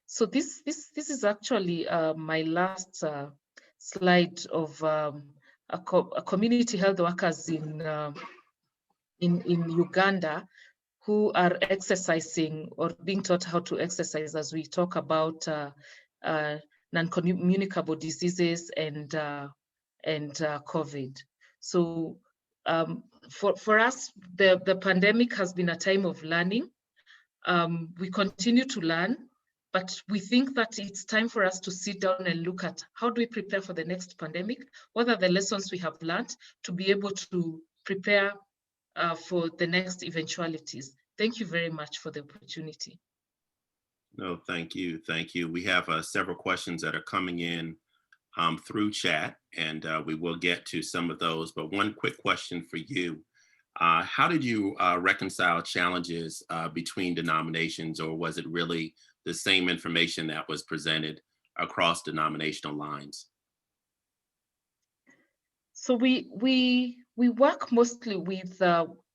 So this is actually my last slide of community health workers in Uganda who are exercising or being taught how to exercise as we talk about non-communicable diseases and COVID. So for us, the pandemic has been a time of learning. We continue to learn, but we think that it's time for us to sit down and look at how do we prepare for the next pandemic? What are the lessons we have learned to be able to prepare for the next eventualities? Thank you very much for the opportunity. No, thank you. Thank you. We have several questions that are coming in through chat, and we will get to some of those. But one quick question for you. How did you reconcile challenges between denominations, or was it really the same information that was presented across denominational lines? So we work mostly with,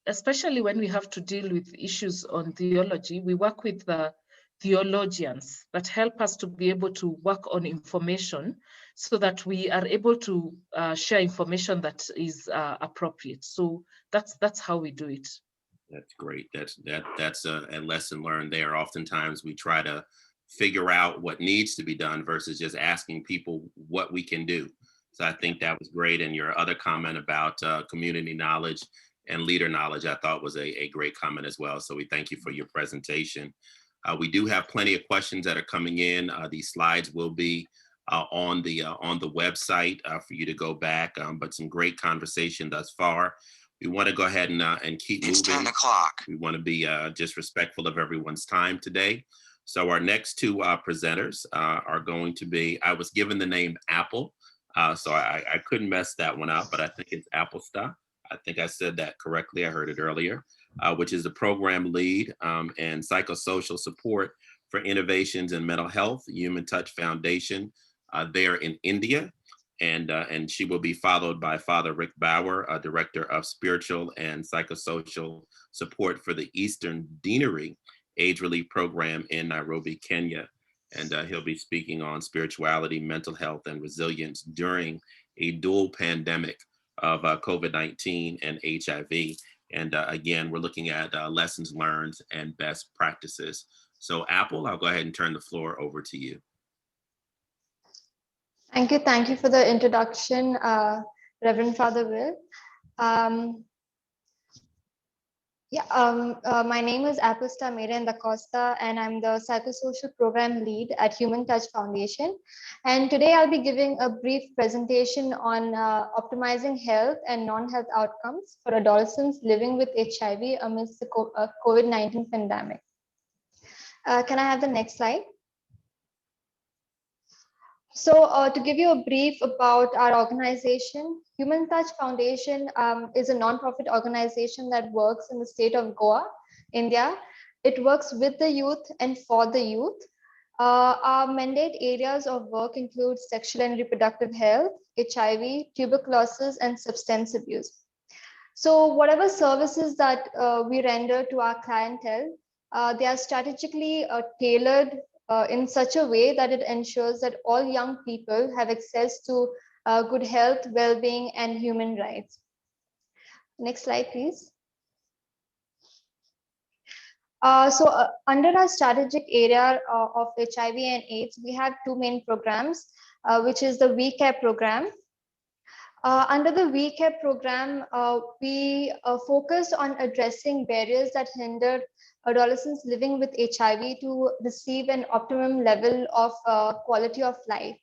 especially when we have to deal with issues on theology, we work with the theologians that help us to be able to work on information so that we are able to share information that is appropriate. So that's how we do it. That's great. That's a lesson learned there. Oftentimes we try to figure out what needs to be done versus just asking people what we can do. So I think that was great. And your other comment about community knowledge and leader knowledge, I thought was a great comment as well. So we thank you for your presentation. We do have plenty of questions that are coming in. These slides will be on the website for you to go back, but some great conversation thus far. We want to go ahead and keep moving. It's 10 o'clock. We want to be just respectful of everyone's time today. So our next two presenters are going to be, I was given the name Apple, so I couldn't mess that one up, but I think it's Applesta. I think I said that correctly. I heard it earlier, which is the program lead and psychosocial support for innovations in mental health, Human Touch Foundation there in India. And she will be followed by Father Rick Bauer, Director of Spiritual and Psychosocial Support for the Eastern Deanery Age Relief Program in Nairobi, Kenya. And he'll be speaking on spirituality, mental health, and resilience during a dual pandemic of COVID-19 and HIV. And again, we're looking at lessons learned and best practices. So Apple, I'll go ahead and turn the floor over to you. Thank you for the introduction, Reverend Father Will. My name is Applesta Meren Da Costa, and I'm the Psychosocial Program Lead at Human Touch Foundation. And today I'll be giving a brief presentation on optimizing health and non-health outcomes for adolescents living with HIV amidst the COVID-19 pandemic. Can I have the next slide? So to give you a brief about our organization, Human Touch Foundation is a nonprofit organization that works in the state of Goa, India. It works with the youth and for the youth. Our mandate areas of work include sexual and reproductive health, HIV, tuberculosis, and substance abuse. So whatever services that we render to our clientele, they are strategically tailored in such a way that it ensures that all young people have access to good health, well-being, and human rights. Next slide, please. Under our strategic area of HIV and AIDS, we have two main programs, which is the We Care program. Under the We Care program, we focus on addressing barriers that hinder adolescents living with HIV to receive an optimum level of quality of life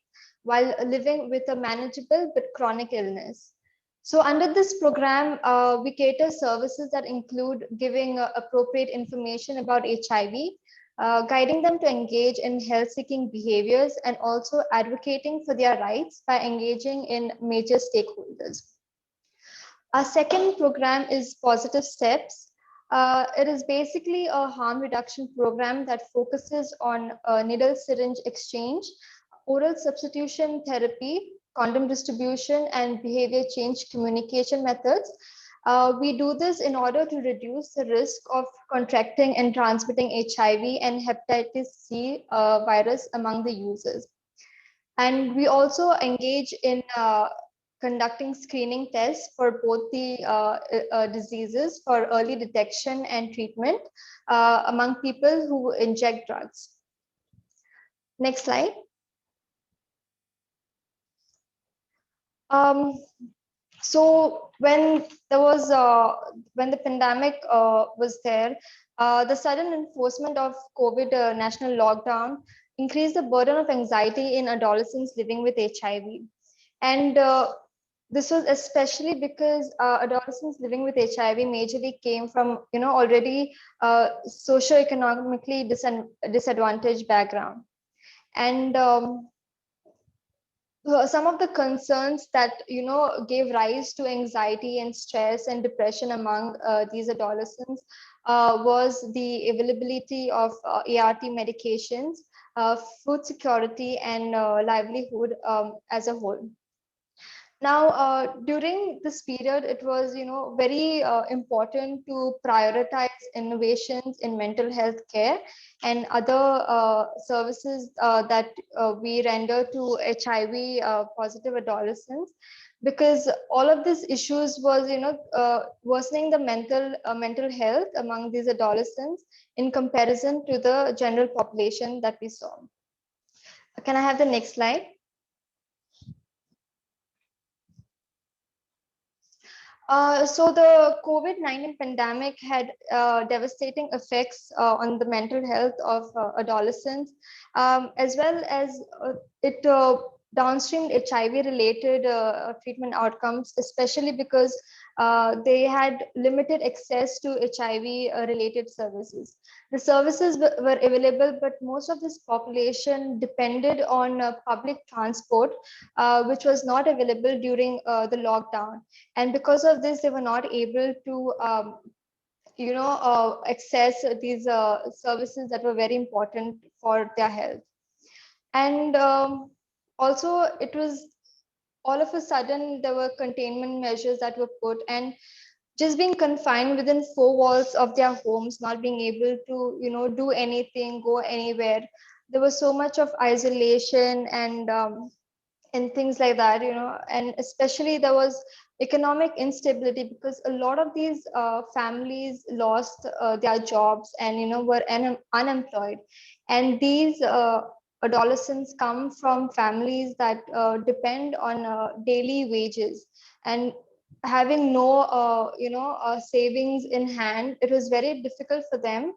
while living with a manageable but chronic illness. So under this program, we cater services that include giving appropriate information about HIV, guiding them to engage in health-seeking behaviors, and also advocating for their rights by engaging in major stakeholders. Our second program is Positive Steps. It is basically a harm reduction program that focuses on needle syringe exchange, oral substitution therapy, condom distribution, and behavior change communication methods. We do this in order to reduce the risk of contracting and transmitting HIV and hepatitis C virus among the users. And we also engage in conducting screening tests for both the diseases for early detection and treatment among people who inject drugs. Next slide. So when the pandemic was there, the sudden enforcement of COVID national lockdown increased the burden of anxiety in adolescents living with HIV. And this was especially because adolescents living with HIV majorly came from, already socioeconomically disadvantaged background. And some of the concerns that gave rise to anxiety and stress and depression among these adolescents was the availability of ART medications, food security, and livelihood as a whole. Now, during this period, it was very important to prioritize innovations in mental health care and other services that we render to HIV positive adolescents, because all of these issues was worsening the mental health among these adolescents in comparison to the general population that we saw. Can I have the next slide? So the COVID-19 pandemic had devastating effects on the mental health of adolescents, as well as it downstream HIV-related treatment outcomes, especially because they had limited access to HIV-related services. The services were available, but most of this population depended on public transport, which was not available during the lockdown. And because of this, they were not able to access these services that were very important for their health. And also, it was all of a sudden there were containment measures that were put, and just being confined within four walls of their homes, not being able to do anything, go anywhere. There was so much of isolation and things like that, and especially there was economic instability because a lot of these families lost their jobs and were unemployed, and these adolescents come from families that depend on daily wages, and having no savings in hand, it was very difficult for them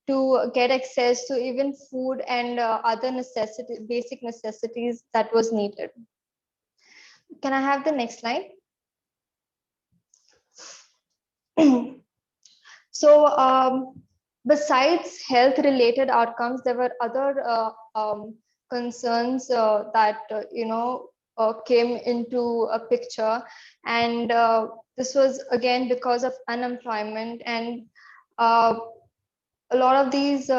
to get access to even food and other basic necessities that was needed. Can I have the next slide? So besides health related outcomes, there were other concerns that came into a picture, and this was again because of unemployment, and a lot of these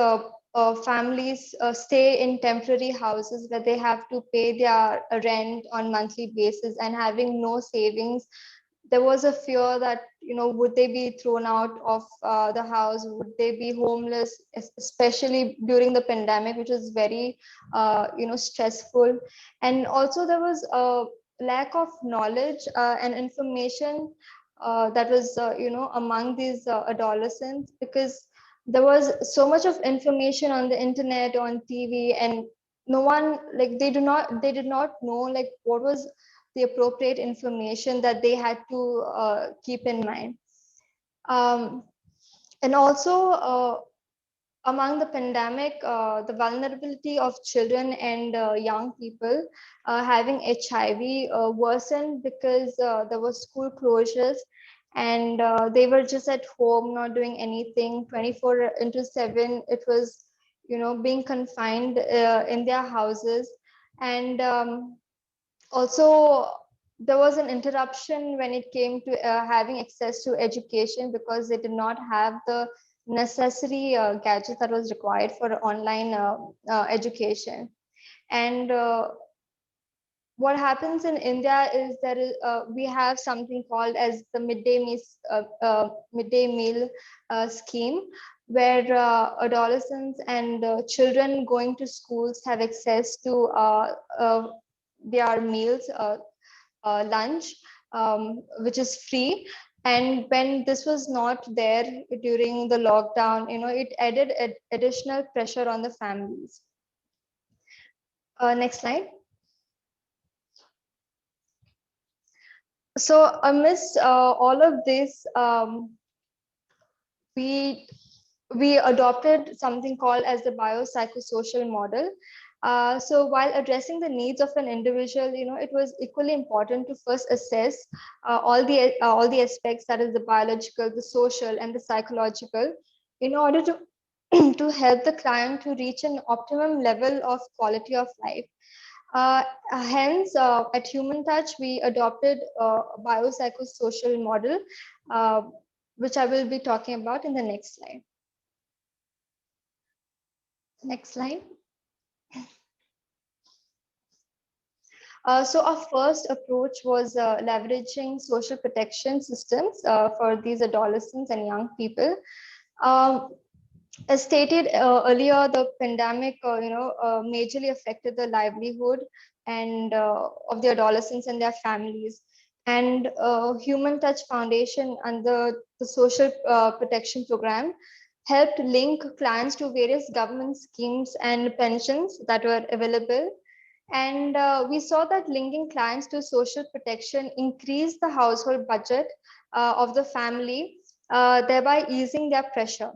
families stay in temporary houses where they have to pay their rent on monthly basis, and having no savings, there was a fear that would they be thrown out of the house, would they be homeless, especially during the pandemic, which was very stressful. And also there was a lack of knowledge and information that was among these adolescents, because there was so much of information on the internet, on TV, and no one, like, they did not know like what was the appropriate information that they had to keep in mind. And also among the pandemic, the vulnerability of children and young people having HIV worsened because there were school closures, and they were just at home, not doing anything 24/7. It was, being confined in their houses. And also, there was an interruption when it came to having access to education, because they did not have the necessary gadget that was required for online education. And what happens in India is we have something called as the midday meal scheme, where adolescents and children going to schools have access to their meals, lunch, which is free. And when this was not there during the lockdown, it added additional pressure on the families. Next slide. So amidst all of this, we adopted something called as the biopsychosocial model. So while addressing the needs of an individual, it was equally important to first assess all the aspects, that is the biological, the social, and the psychological, in order to to help the client to reach an optimum level of quality of life. Hence, at Human Touch, we adopted a biopsychosocial model, which I will be talking about in the next slide. Next slide. So our first approach was leveraging social protection systems for these adolescents and young people. As stated earlier, the pandemic, majorly affected the livelihood and of the adolescents and their families. And Human Touch Foundation under the Social Protection Program helped link clients to various government schemes and pensions that were available. And we saw that linking clients to social protection increased the household budget of the family, thereby easing their pressure.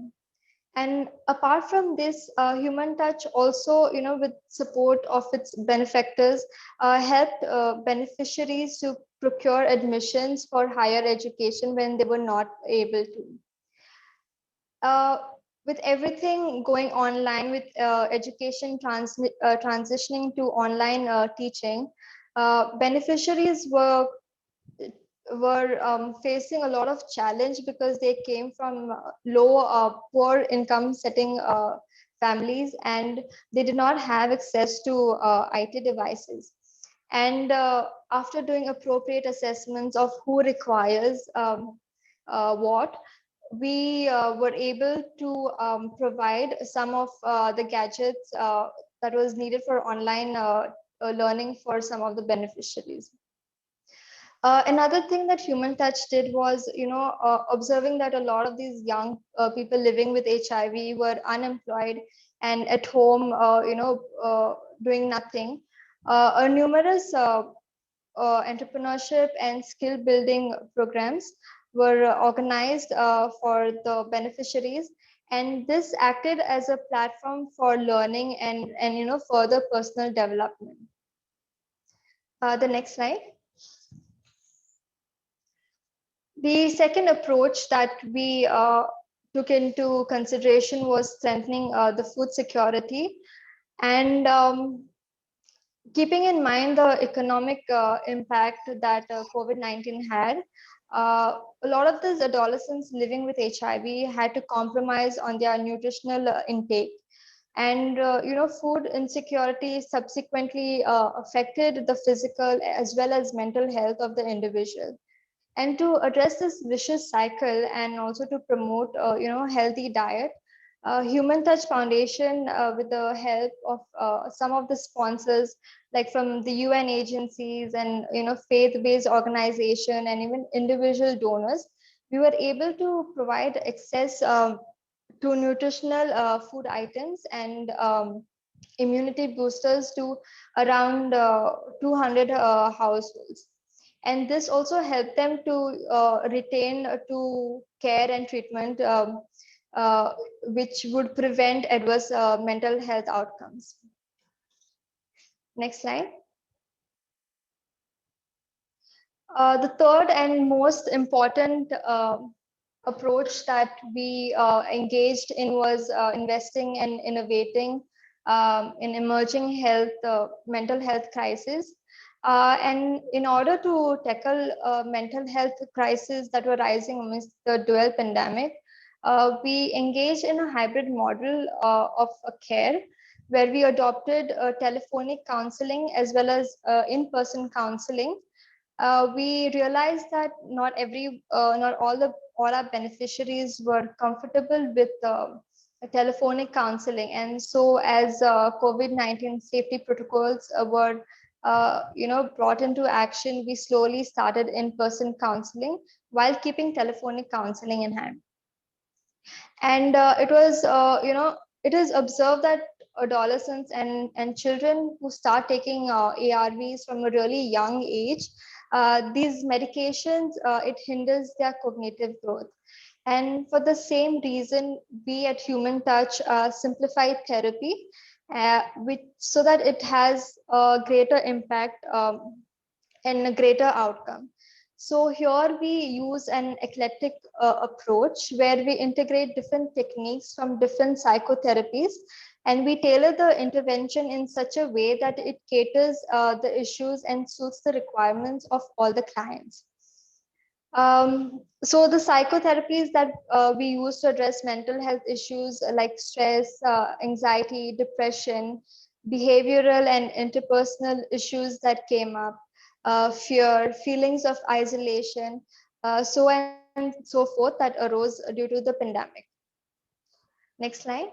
And apart from this, Human Touch also, with support of its benefactors, helped beneficiaries to procure admissions for higher education when they were not able to. With everything going online, with education transitioning to online teaching, beneficiaries were facing a lot of challenge because they came from low, poor income setting families, and they did not have access to IT devices. And after doing appropriate assessments of who requires what, we were able to provide some of the gadgets that was needed for online learning for some of the beneficiaries. Another thing that Human Touch did was, observing that a lot of these young people living with HIV were unemployed and at home, doing nothing. A numerous entrepreneurship and skill building programs were organized for the beneficiaries, and this acted as a platform for learning and further personal development. The next slide. The second approach that we took into consideration was strengthening the food security, and keeping in mind the economic impact that COVID-19 had. A lot of these adolescents living with HIV had to compromise on their nutritional intake. And food insecurity subsequently affected the physical as well as mental health of the individual. And to address this vicious cycle and also to promote healthy diet, Human Touch Foundation, with the help of some of the sponsors, like from the UN agencies and faith-based organization and even individual donors, we were able to provide access to nutritional food items and immunity boosters to around 200 households. And this also helped them to retain to care and treatment, which would prevent adverse mental health outcomes. Next slide. The third and most important approach that we engaged in was investing and innovating in emerging mental health crises. And in order to tackle mental health crises that were rising amidst the dual pandemic, we engaged in a hybrid model of care, where we adopted telephonic counseling as well as in-person counseling. We realized that not all our beneficiaries were comfortable with telephonic counseling, and so as COVID-19 safety protocols were brought into action, we slowly started in-person counseling while keeping telephonic counseling in hand. And it is observed that adolescents and children who start taking ARVs from a really young age, these medications, it hinders their cognitive growth. And for the same reason, we at Human Touch simplified therapy, so that it has a greater impact and a greater outcome. So here we use an eclectic approach where we integrate different techniques from different psychotherapies, and we tailor the intervention in such a way that it caters the issues and suits the requirements of all the clients. So the psychotherapies that we use to address mental health issues like stress, anxiety, depression, behavioral and interpersonal issues that came up, fear, feelings of isolation, so on and so forth, that arose due to the pandemic. Next slide.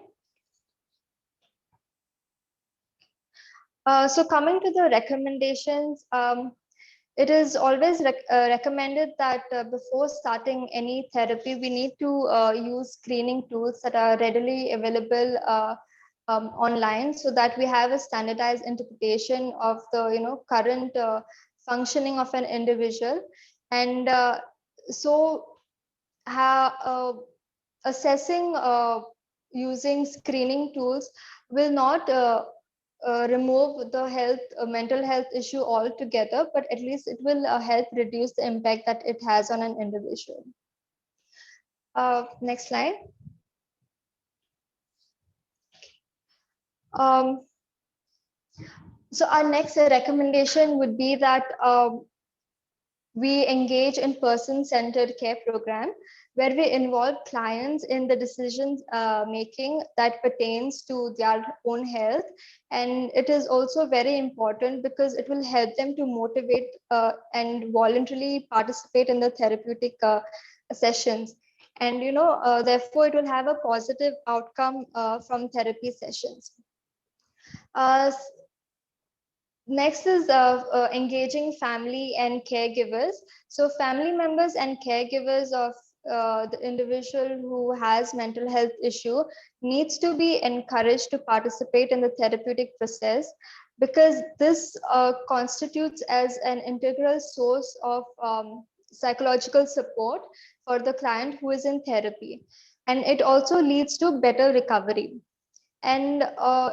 So coming to the recommendations, it is always recommended that before starting any therapy, we need to use screening tools that are readily available online, so that we have a standardized interpretation of the current functioning of an individual. And so assessing using screening tools will not remove the mental health issue altogether, but at least it will help reduce the impact that it has on an individual. Next slide. So our next recommendation would be that we engage in person-centered care program where we involve clients in the decisions making that pertains to their own health. And it is also very important because it will help them to motivate and voluntarily participate in the therapeutic sessions. And, therefore, it will have a positive outcome from therapy sessions. Next is engaging family and caregivers. So family members and caregivers of the individual who has mental health issue needs to be encouraged to participate in the therapeutic process, because this constitutes as an integral source of psychological support for the client who is in therapy. And it also leads to better recovery. And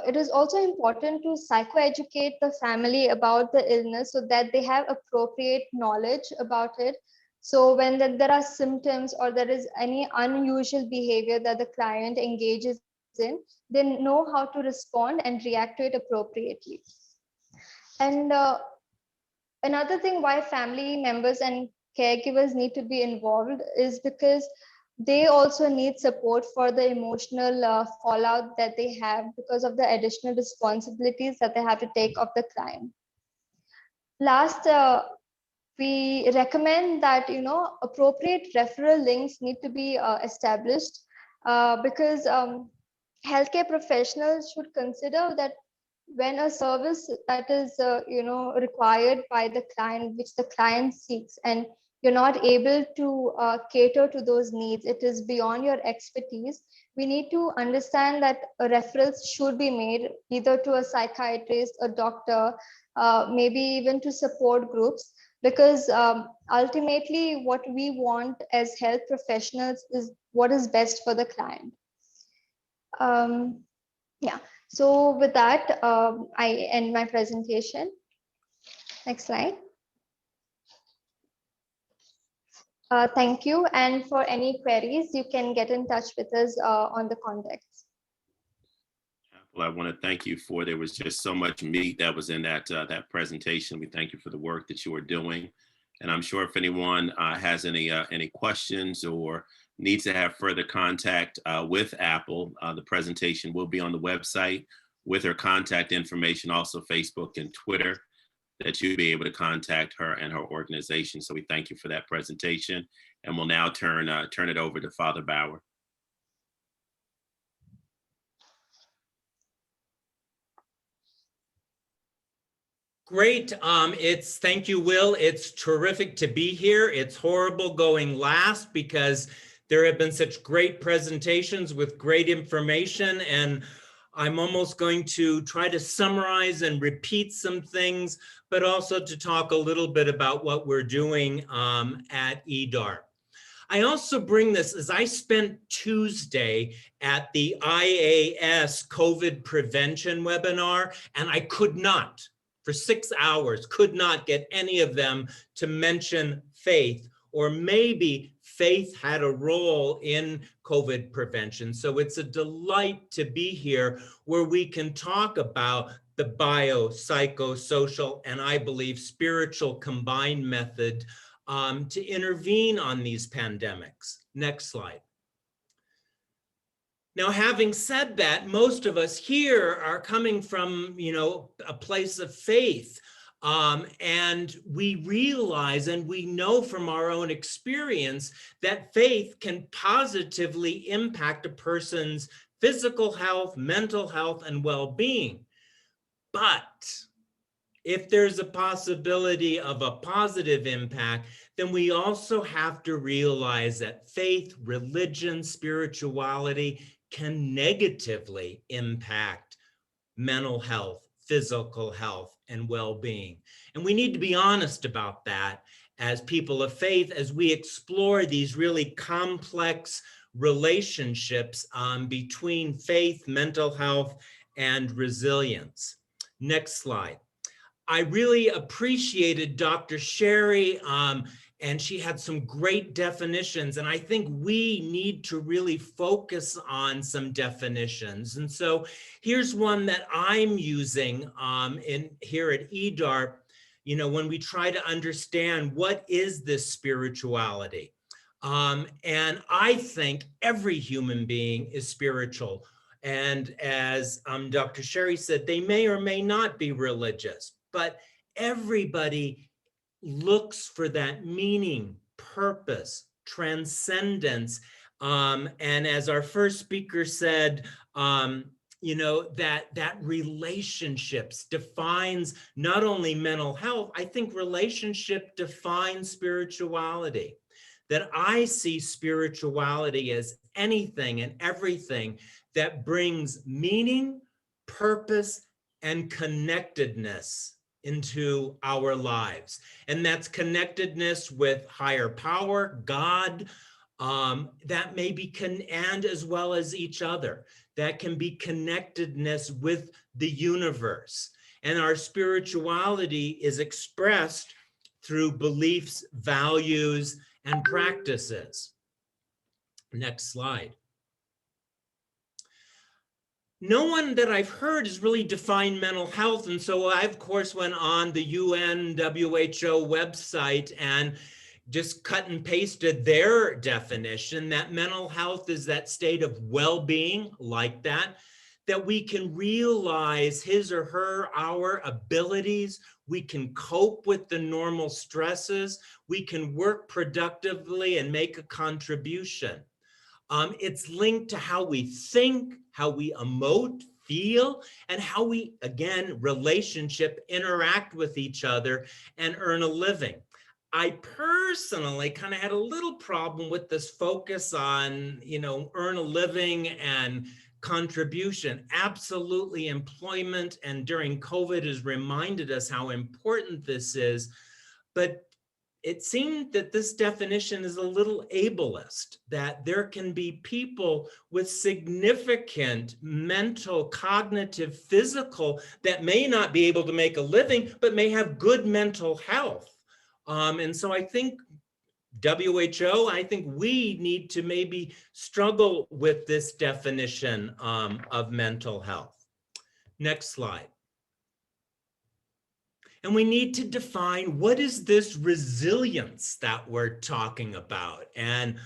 it is also important to psychoeducate the family about the illness so that they have appropriate knowledge about it. So when there are symptoms or there is any unusual behavior that the client engages in, they know how to respond and react to it appropriately. And another thing why family members and caregivers need to be involved is because they also need support for the emotional fallout that they have because of the additional responsibilities that they have to take of the client. Last, we recommend that appropriate referral links need to be established because healthcare professionals should consider that when a service that is required by the client, which the client seeks, and you're not able to cater to those needs, it is beyond your expertise, we need to understand that referrals should be made either to a psychiatrist, a doctor, maybe even to support groups, because ultimately what we want as health professionals is what is best for the client. Yeah, so with that, I end my presentation. Next slide. Thank you. And for any queries, you can get in touch with us on the contacts. Well, I want to thank you for, there was just so much meat that was in that presentation. We thank you for the work that you are doing. And I'm sure if anyone has any questions or needs to have further contact with Apple, the presentation will be on the website with her contact information, also Facebook and Twitter, that you'll be able to contact her and her organization. So we thank you for that presentation. And we'll now turn it over to Father Bauer. Great. Thank you, Will. It's terrific to be here. It's horrible going last because there have been such great presentations with great information, and I'm almost going to try to summarize and repeat some things, but also to talk a little bit about what we're doing at EDAR. I also bring this as I spent Tuesday at the IAS COVID prevention webinar, and I could not, for 6 hours, could not get any of them to mention faith, or maybe faith had a role in COVID prevention. So it's a delight to be here where we can talk about the bio, psycho, social, and I believe spiritual combined method to intervene on these pandemics. Next slide. Now, having said that, most of us here are coming from, a place of faith. And we realize and we know from our own experience that faith can positively impact a person's physical health, mental health, and well-being. But if there's a possibility of a positive impact, then we also have to realize that faith, religion, spirituality can negatively impact mental health, physical health, and well-being. And we need to be honest about that as people of faith, as we explore these really complex relationships between faith, mental health, and resilience. Next slide. I really appreciated Dr. Sherry, and she had some great definitions, and I think we need to really focus on some definitions. And so here's one that I'm using here at EDARP, you know, when we try to understand what is this spirituality. And I think every human being is spiritual. And as Dr. Sherry said, they may or may not be religious, but everybody looks for that meaning, purpose, transcendence. And as our first speaker said, you know, that relationships defines not only mental health, I think relationship defines spirituality. That I see spirituality as anything and everything that brings meaning, purpose, and connectedness into our lives. And that's connectedness with higher power, God, that may be, and as well as each other. That can be connectedness with the universe. And our spirituality is expressed through beliefs, values, and practices. Next slide. No one that I've heard has really defined mental health. And so I, of course, went on the UN WHO website and just cut and pasted their definition, that mental health is that state of well-being, like that we can realize his or her, our abilities, we can cope with the normal stresses, we can work productively and make a contribution. It's linked to how we think, how we emote, feel, and how we, again, relationship, interact with each other and earn a living. I personally kind of had a little problem with this focus on, you know, earn a living and contribution. Absolutely, employment and during COVID has reminded us how important this is, but it seemed that this definition is a little ableist, that there can be people with significant mental, cognitive, physical that may not be able to make a living, but may have good mental health. And so I think WHO, I think we need to maybe struggle with this definition of mental health. Next slide. And we need to define what is this resilience that we're talking about. And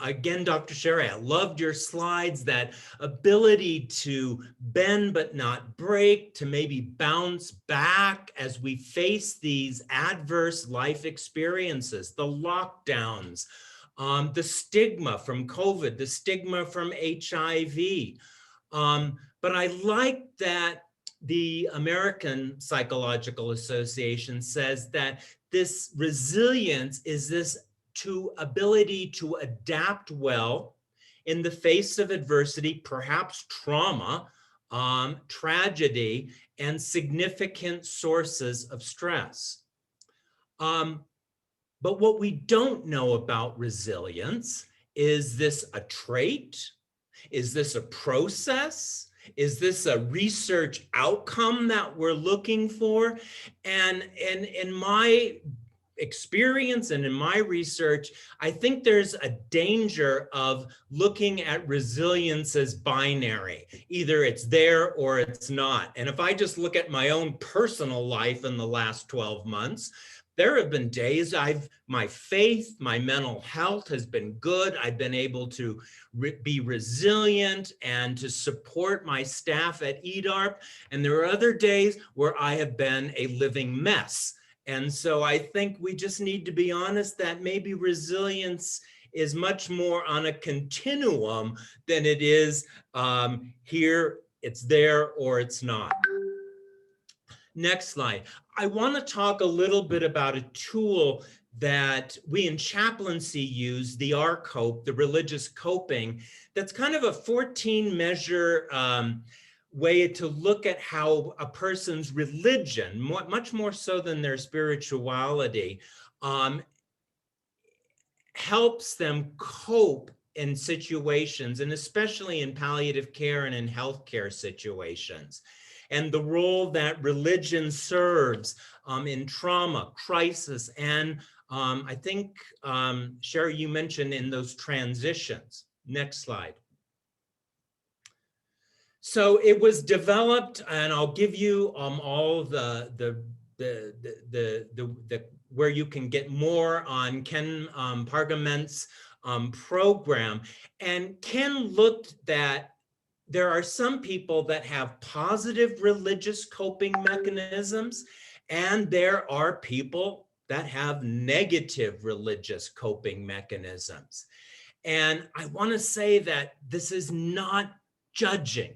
again, Dr. Sherry, I loved your slides, that ability to bend but not break, to maybe bounce back as we face these adverse life experiences, the lockdowns, the stigma from COVID, the stigma from HIV. But I like that the American Psychological Association says that this resilience is this ability to adapt well in the face of adversity, perhaps trauma, tragedy, and significant sources of stress. But what we don't know about resilience, is this a trait? Is this a process? Is this a research outcome that we're looking for? And in my experience and in my research, I think there's a danger of looking at resilience as binary. Either it's there or it's not. And if I just look at my own personal life in the last 12 months, there have been days my faith, my mental health has been good. I've been able to be resilient and to support my staff at EDARP. And there are other days where I have been a living mess. And so I think we just need to be honest that maybe resilience is much more on a continuum than it is here, it's there, or it's not. Next slide. I want to talk a little bit about a tool that we in chaplaincy use, the RCOPE, the religious coping, that's kind of a 14-measure way to look at how a person's religion, much more so than their spirituality, helps them cope in situations, and especially in palliative care and in healthcare situations, and the role that religion serves in trauma, crisis, and I think, Sherry, you mentioned in those transitions. Next slide. So it was developed, and I'll give you all the where you can get more on Ken Pargament's program. And Ken looked that there are some people that have positive religious coping mechanisms, and there are people that have negative religious coping mechanisms. And I want to say that this is not judging,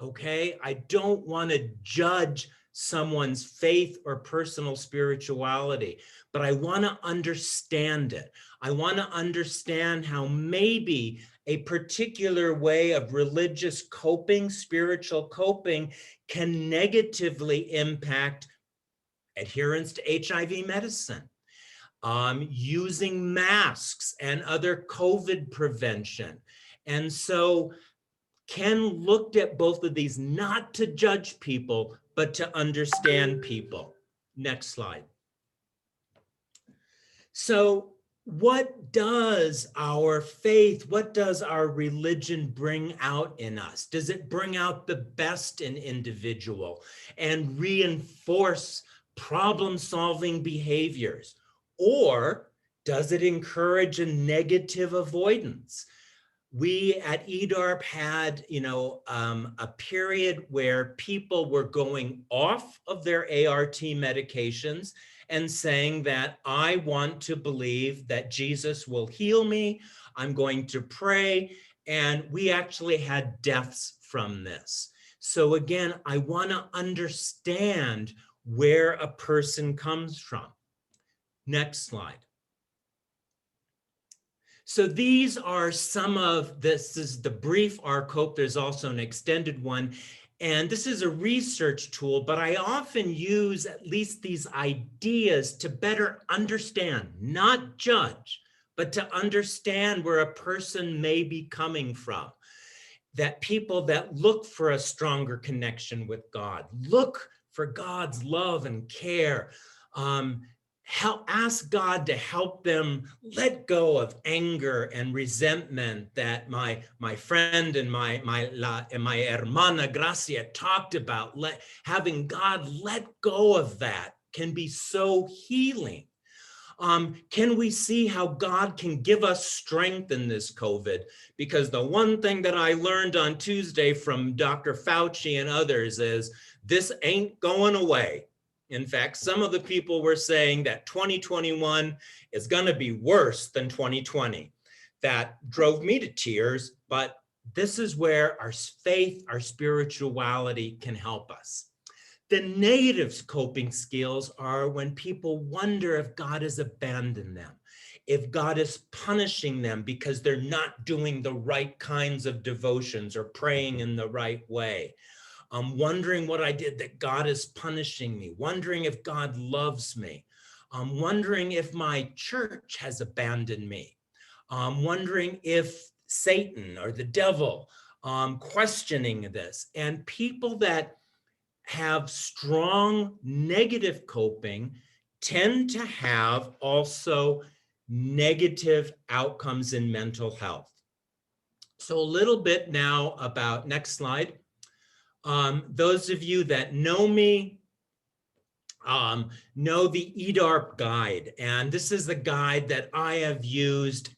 okay? I don't want to judge someone's faith or personal spirituality, but I want to understand it. I want to understand how maybe a particular way of religious coping, spiritual coping, can negatively impact adherence to HIV medicine, using masks and other COVID prevention. And so Ken looked at both of these, not to judge people, but to understand people. Next slide. So what does our faith, what does our religion bring out in us? Does it bring out the best in individual and reinforce problem-solving behaviors? Or does it encourage a negative avoidance? We at EDARP had, a period where people were going off of their ART medications and saying that I want to believe that Jesus will heal me. I'm going to pray. And we actually had deaths from this. So again, I want to understand where a person comes from. Next slide. So these are some of this is the brief ARCOPE. There's also an extended one. And this is a research tool, but I often use at least these ideas to better understand, not judge, but to understand where a person may be coming from. That people that look for a stronger connection with God, look for God's love and care, ask God to help them let go of anger and resentment that my friend and my hermana Gracia talked about. Having God let go of that can be so healing. Can we see how God can give us strength in this COVID? Because the one thing that I learned on Tuesday from Dr. Fauci and others is this ain't going away. In fact, some of the people were saying that 2021 is going to be worse than 2020. That drove me to tears, but this is where our faith, our spirituality can help us. The negative coping skills are when people wonder if God has abandoned them, if God is punishing them because they're not doing the right kinds of devotions or praying in the right way. I'm wondering what I did that God is punishing me, wondering if God loves me. I'm wondering if my church has abandoned me. I'm wondering if Satan or the devil, questioning this. And people that have strong negative coping tend to have also negative outcomes in mental health. So a little bit now about, next slide. Those of you that know me know the EDARP guide. And this is the guide that I have used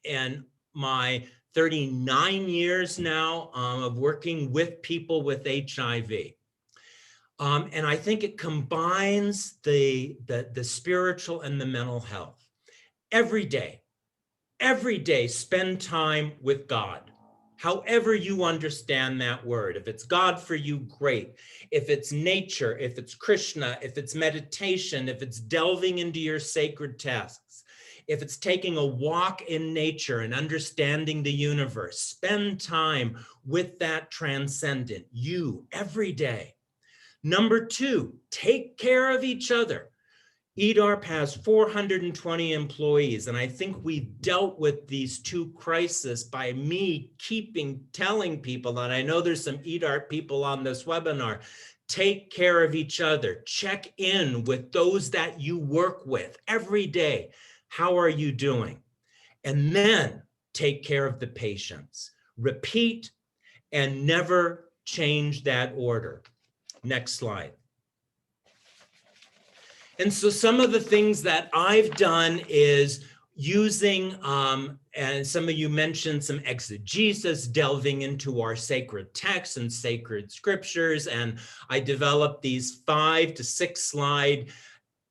in my 39 years now of working with people with HIV. And I think it combines the spiritual and the mental health. Every day, spend time with God. However you understand that word. If it's God for you, great. If it's nature, if it's Krishna, if it's meditation, if it's delving into your sacred texts, if it's taking a walk in nature and understanding the universe, spend time with that transcendent, you, every day. Number two, take care of each other. EDARP has 420 employees, and I think we dealt with these two crises by me telling people, and I know there's some EDARP people on this webinar, take care of each other, check in with those that you work with every day. How are you doing? And then take care of the patients. Repeat and never change that order. Next slide. And so some of the things that I've done is using, and some of you mentioned some exegesis, delving into our sacred texts and sacred scriptures. And I developed these 5 to 6 slide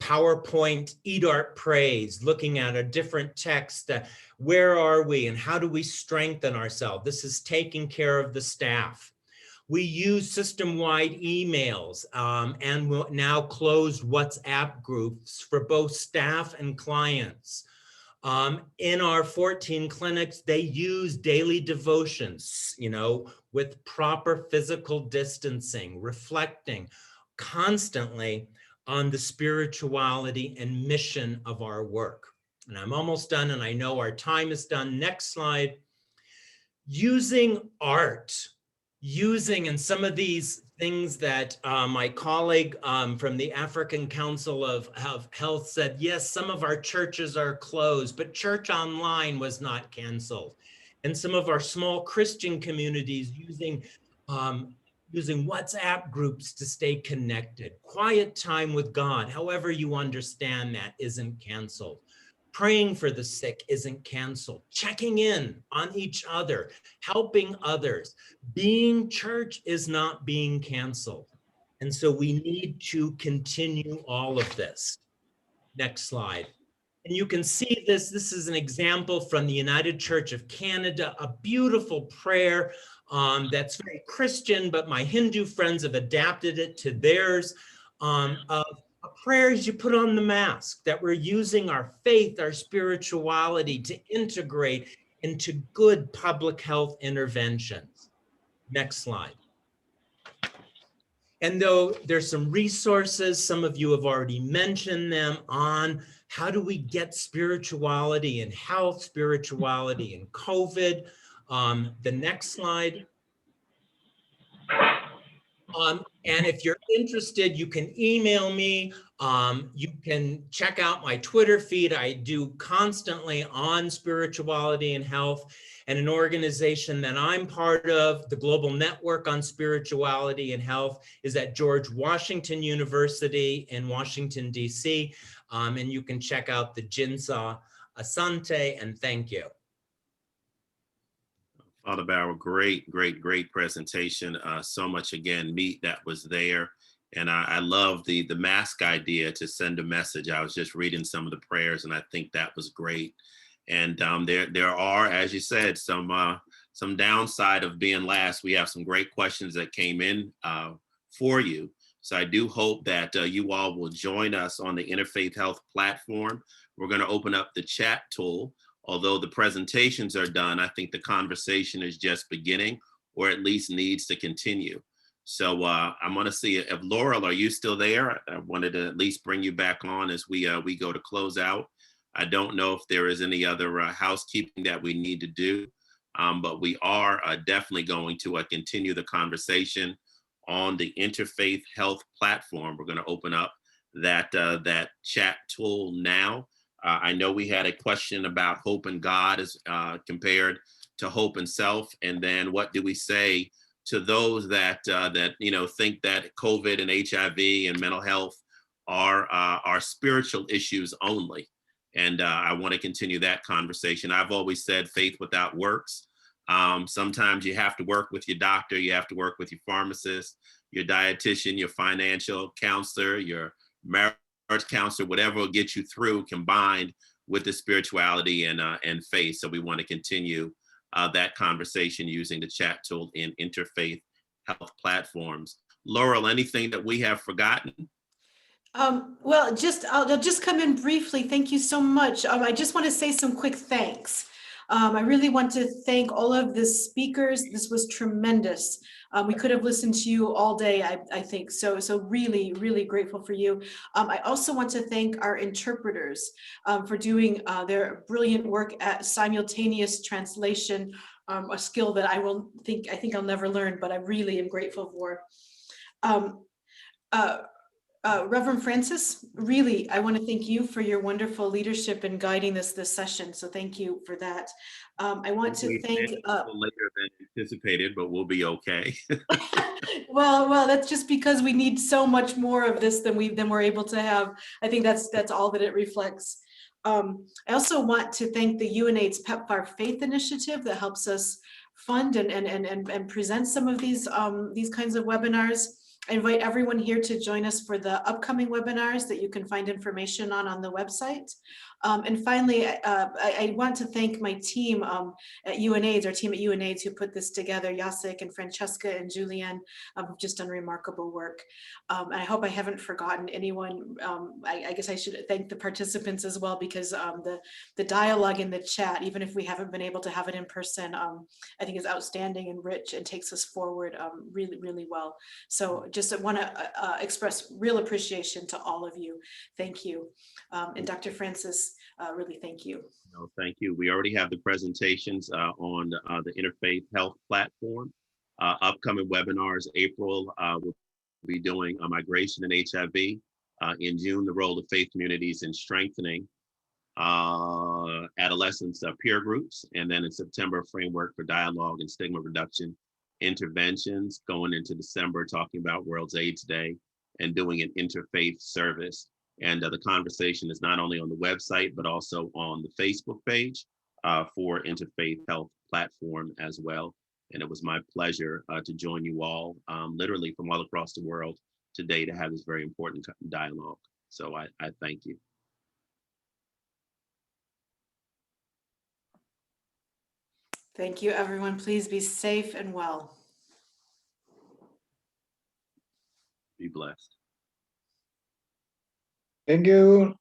PowerPoint EDARP praise, looking at a different text. Where are we and how do we strengthen ourselves? This is taking care of the staff. We use system-wide emails and we'll now closed WhatsApp groups for both staff and clients. In our 14 clinics, they use daily devotions, with proper physical distancing, reflecting constantly on the spirituality and mission of our work. And I'm almost done, and I know our time is done. Next slide. Using art. And some of these things that my colleague from the African Council of Health said, yes, some of our churches are closed, but church online was not canceled. And some of our small Christian communities using WhatsApp groups to stay connected. Quiet time with God, however you understand that, isn't canceled. Praying for the sick isn't canceled. Checking in on each other, helping others. Being church is not being canceled. And so we need to continue all of this. Next slide. And you can see this. This is an example from the United Church of Canada, a beautiful prayer that's very Christian, but my Hindu friends have adapted it to theirs. Prayers you put on the mask, that we're using our faith, our spirituality to integrate into good public health interventions. Next slide. And though there's some resources, some of you have already mentioned them, on how do we get spirituality and health, spirituality and COVID. The next slide. And if you're interested, you can email me. You can check out my Twitter feed. I do constantly on spirituality and health, and an organization that I'm part of, the Global Network on Spirituality and Health, is at George Washington University in Washington, DC. And you can check out the Jinsa Asante, and thank you. Father Barrow, great presentation. So much, again, meat that was there. And I love the mask idea to send a message. I was just reading some of the prayers, and I think that was great. And there are, as you said, some downside of being last. We have some great questions that came in for you. So I do hope that you all will join us on the Interfaith Health platform. We're going to open up the chat tool. Although the presentations are done, I think the conversation is just beginning, or at least needs to continue. So I'm going to see if Laurel, are you still there? I wanted to at least bring you back on as we go to close out. I don't know if there is any other housekeeping that we need to do, but we are definitely going to continue the conversation on the Interfaith Health platform. We're going to open up that chat tool now. I know we had a question about hope in God as compared to hope in self, and then what do we say to those that think that COVID and HIV and mental health are spiritual issues only? And I want to continue that conversation. I've always said faith without works. Sometimes you have to work with your doctor, you have to work with your pharmacist, your dietitian, your financial counselor, your marriage counselor, whatever will get you through, combined with the spirituality and faith. So we want to continue that conversation using the chat tool in Interfaith Health platforms. Laurel, anything that we have forgotten? Well, I'll just come in briefly. Thank you so much. I just want to say some quick thanks. I really want to thank all of the speakers. This was tremendous. We could have listened to you all day, I think. So really, really grateful for you. I also want to thank our interpreters for doing their brilliant work at simultaneous translation, a skill that I think I'll never learn, but I really am grateful for. Reverend Francis, really, I want to thank you for your wonderful leadership in guiding this session. So thank you for that. I want to thank. A little later than anticipated, but we'll be okay. Well, that's just because we need so much more of this than we're able to have. I think that's all that it reflects. I also want to thank the UNAIDS PEPFAR Faith Initiative that helps us fund and present some of these kinds of webinars. I invite everyone here to join us for the upcoming webinars that you can find information on the website. And finally, I want to thank my team at UNAIDS, our team at UNAIDS who put this together, Jacek and Francesca and Julianne, who've just done remarkable work. And I hope I haven't forgotten anyone. I guess I should thank the participants as well, because the dialogue in the chat, even if we haven't been able to have it in person, I think is outstanding and rich and takes us forward really, really well. So just want to express real appreciation to all of you. Thank you. And Dr. Francis, really thank you. No, thank you. We already have the presentations on the Interfaith Health platform. Upcoming webinars, April, we'll be doing migration and HIV. In June, the role of faith communities in strengthening adolescents peer groups. And then in September, framework for dialogue and stigma reduction interventions. Going into December, talking about World AIDS Day and doing an interfaith service. And the conversation is not only on the website, but also on the Facebook page for Interfaith Health platform as well. And it was my pleasure to join you all, literally from all across the world today, to have this very important dialogue. So I thank you. Thank you, everyone. Please be safe and well. Be blessed. Thank you.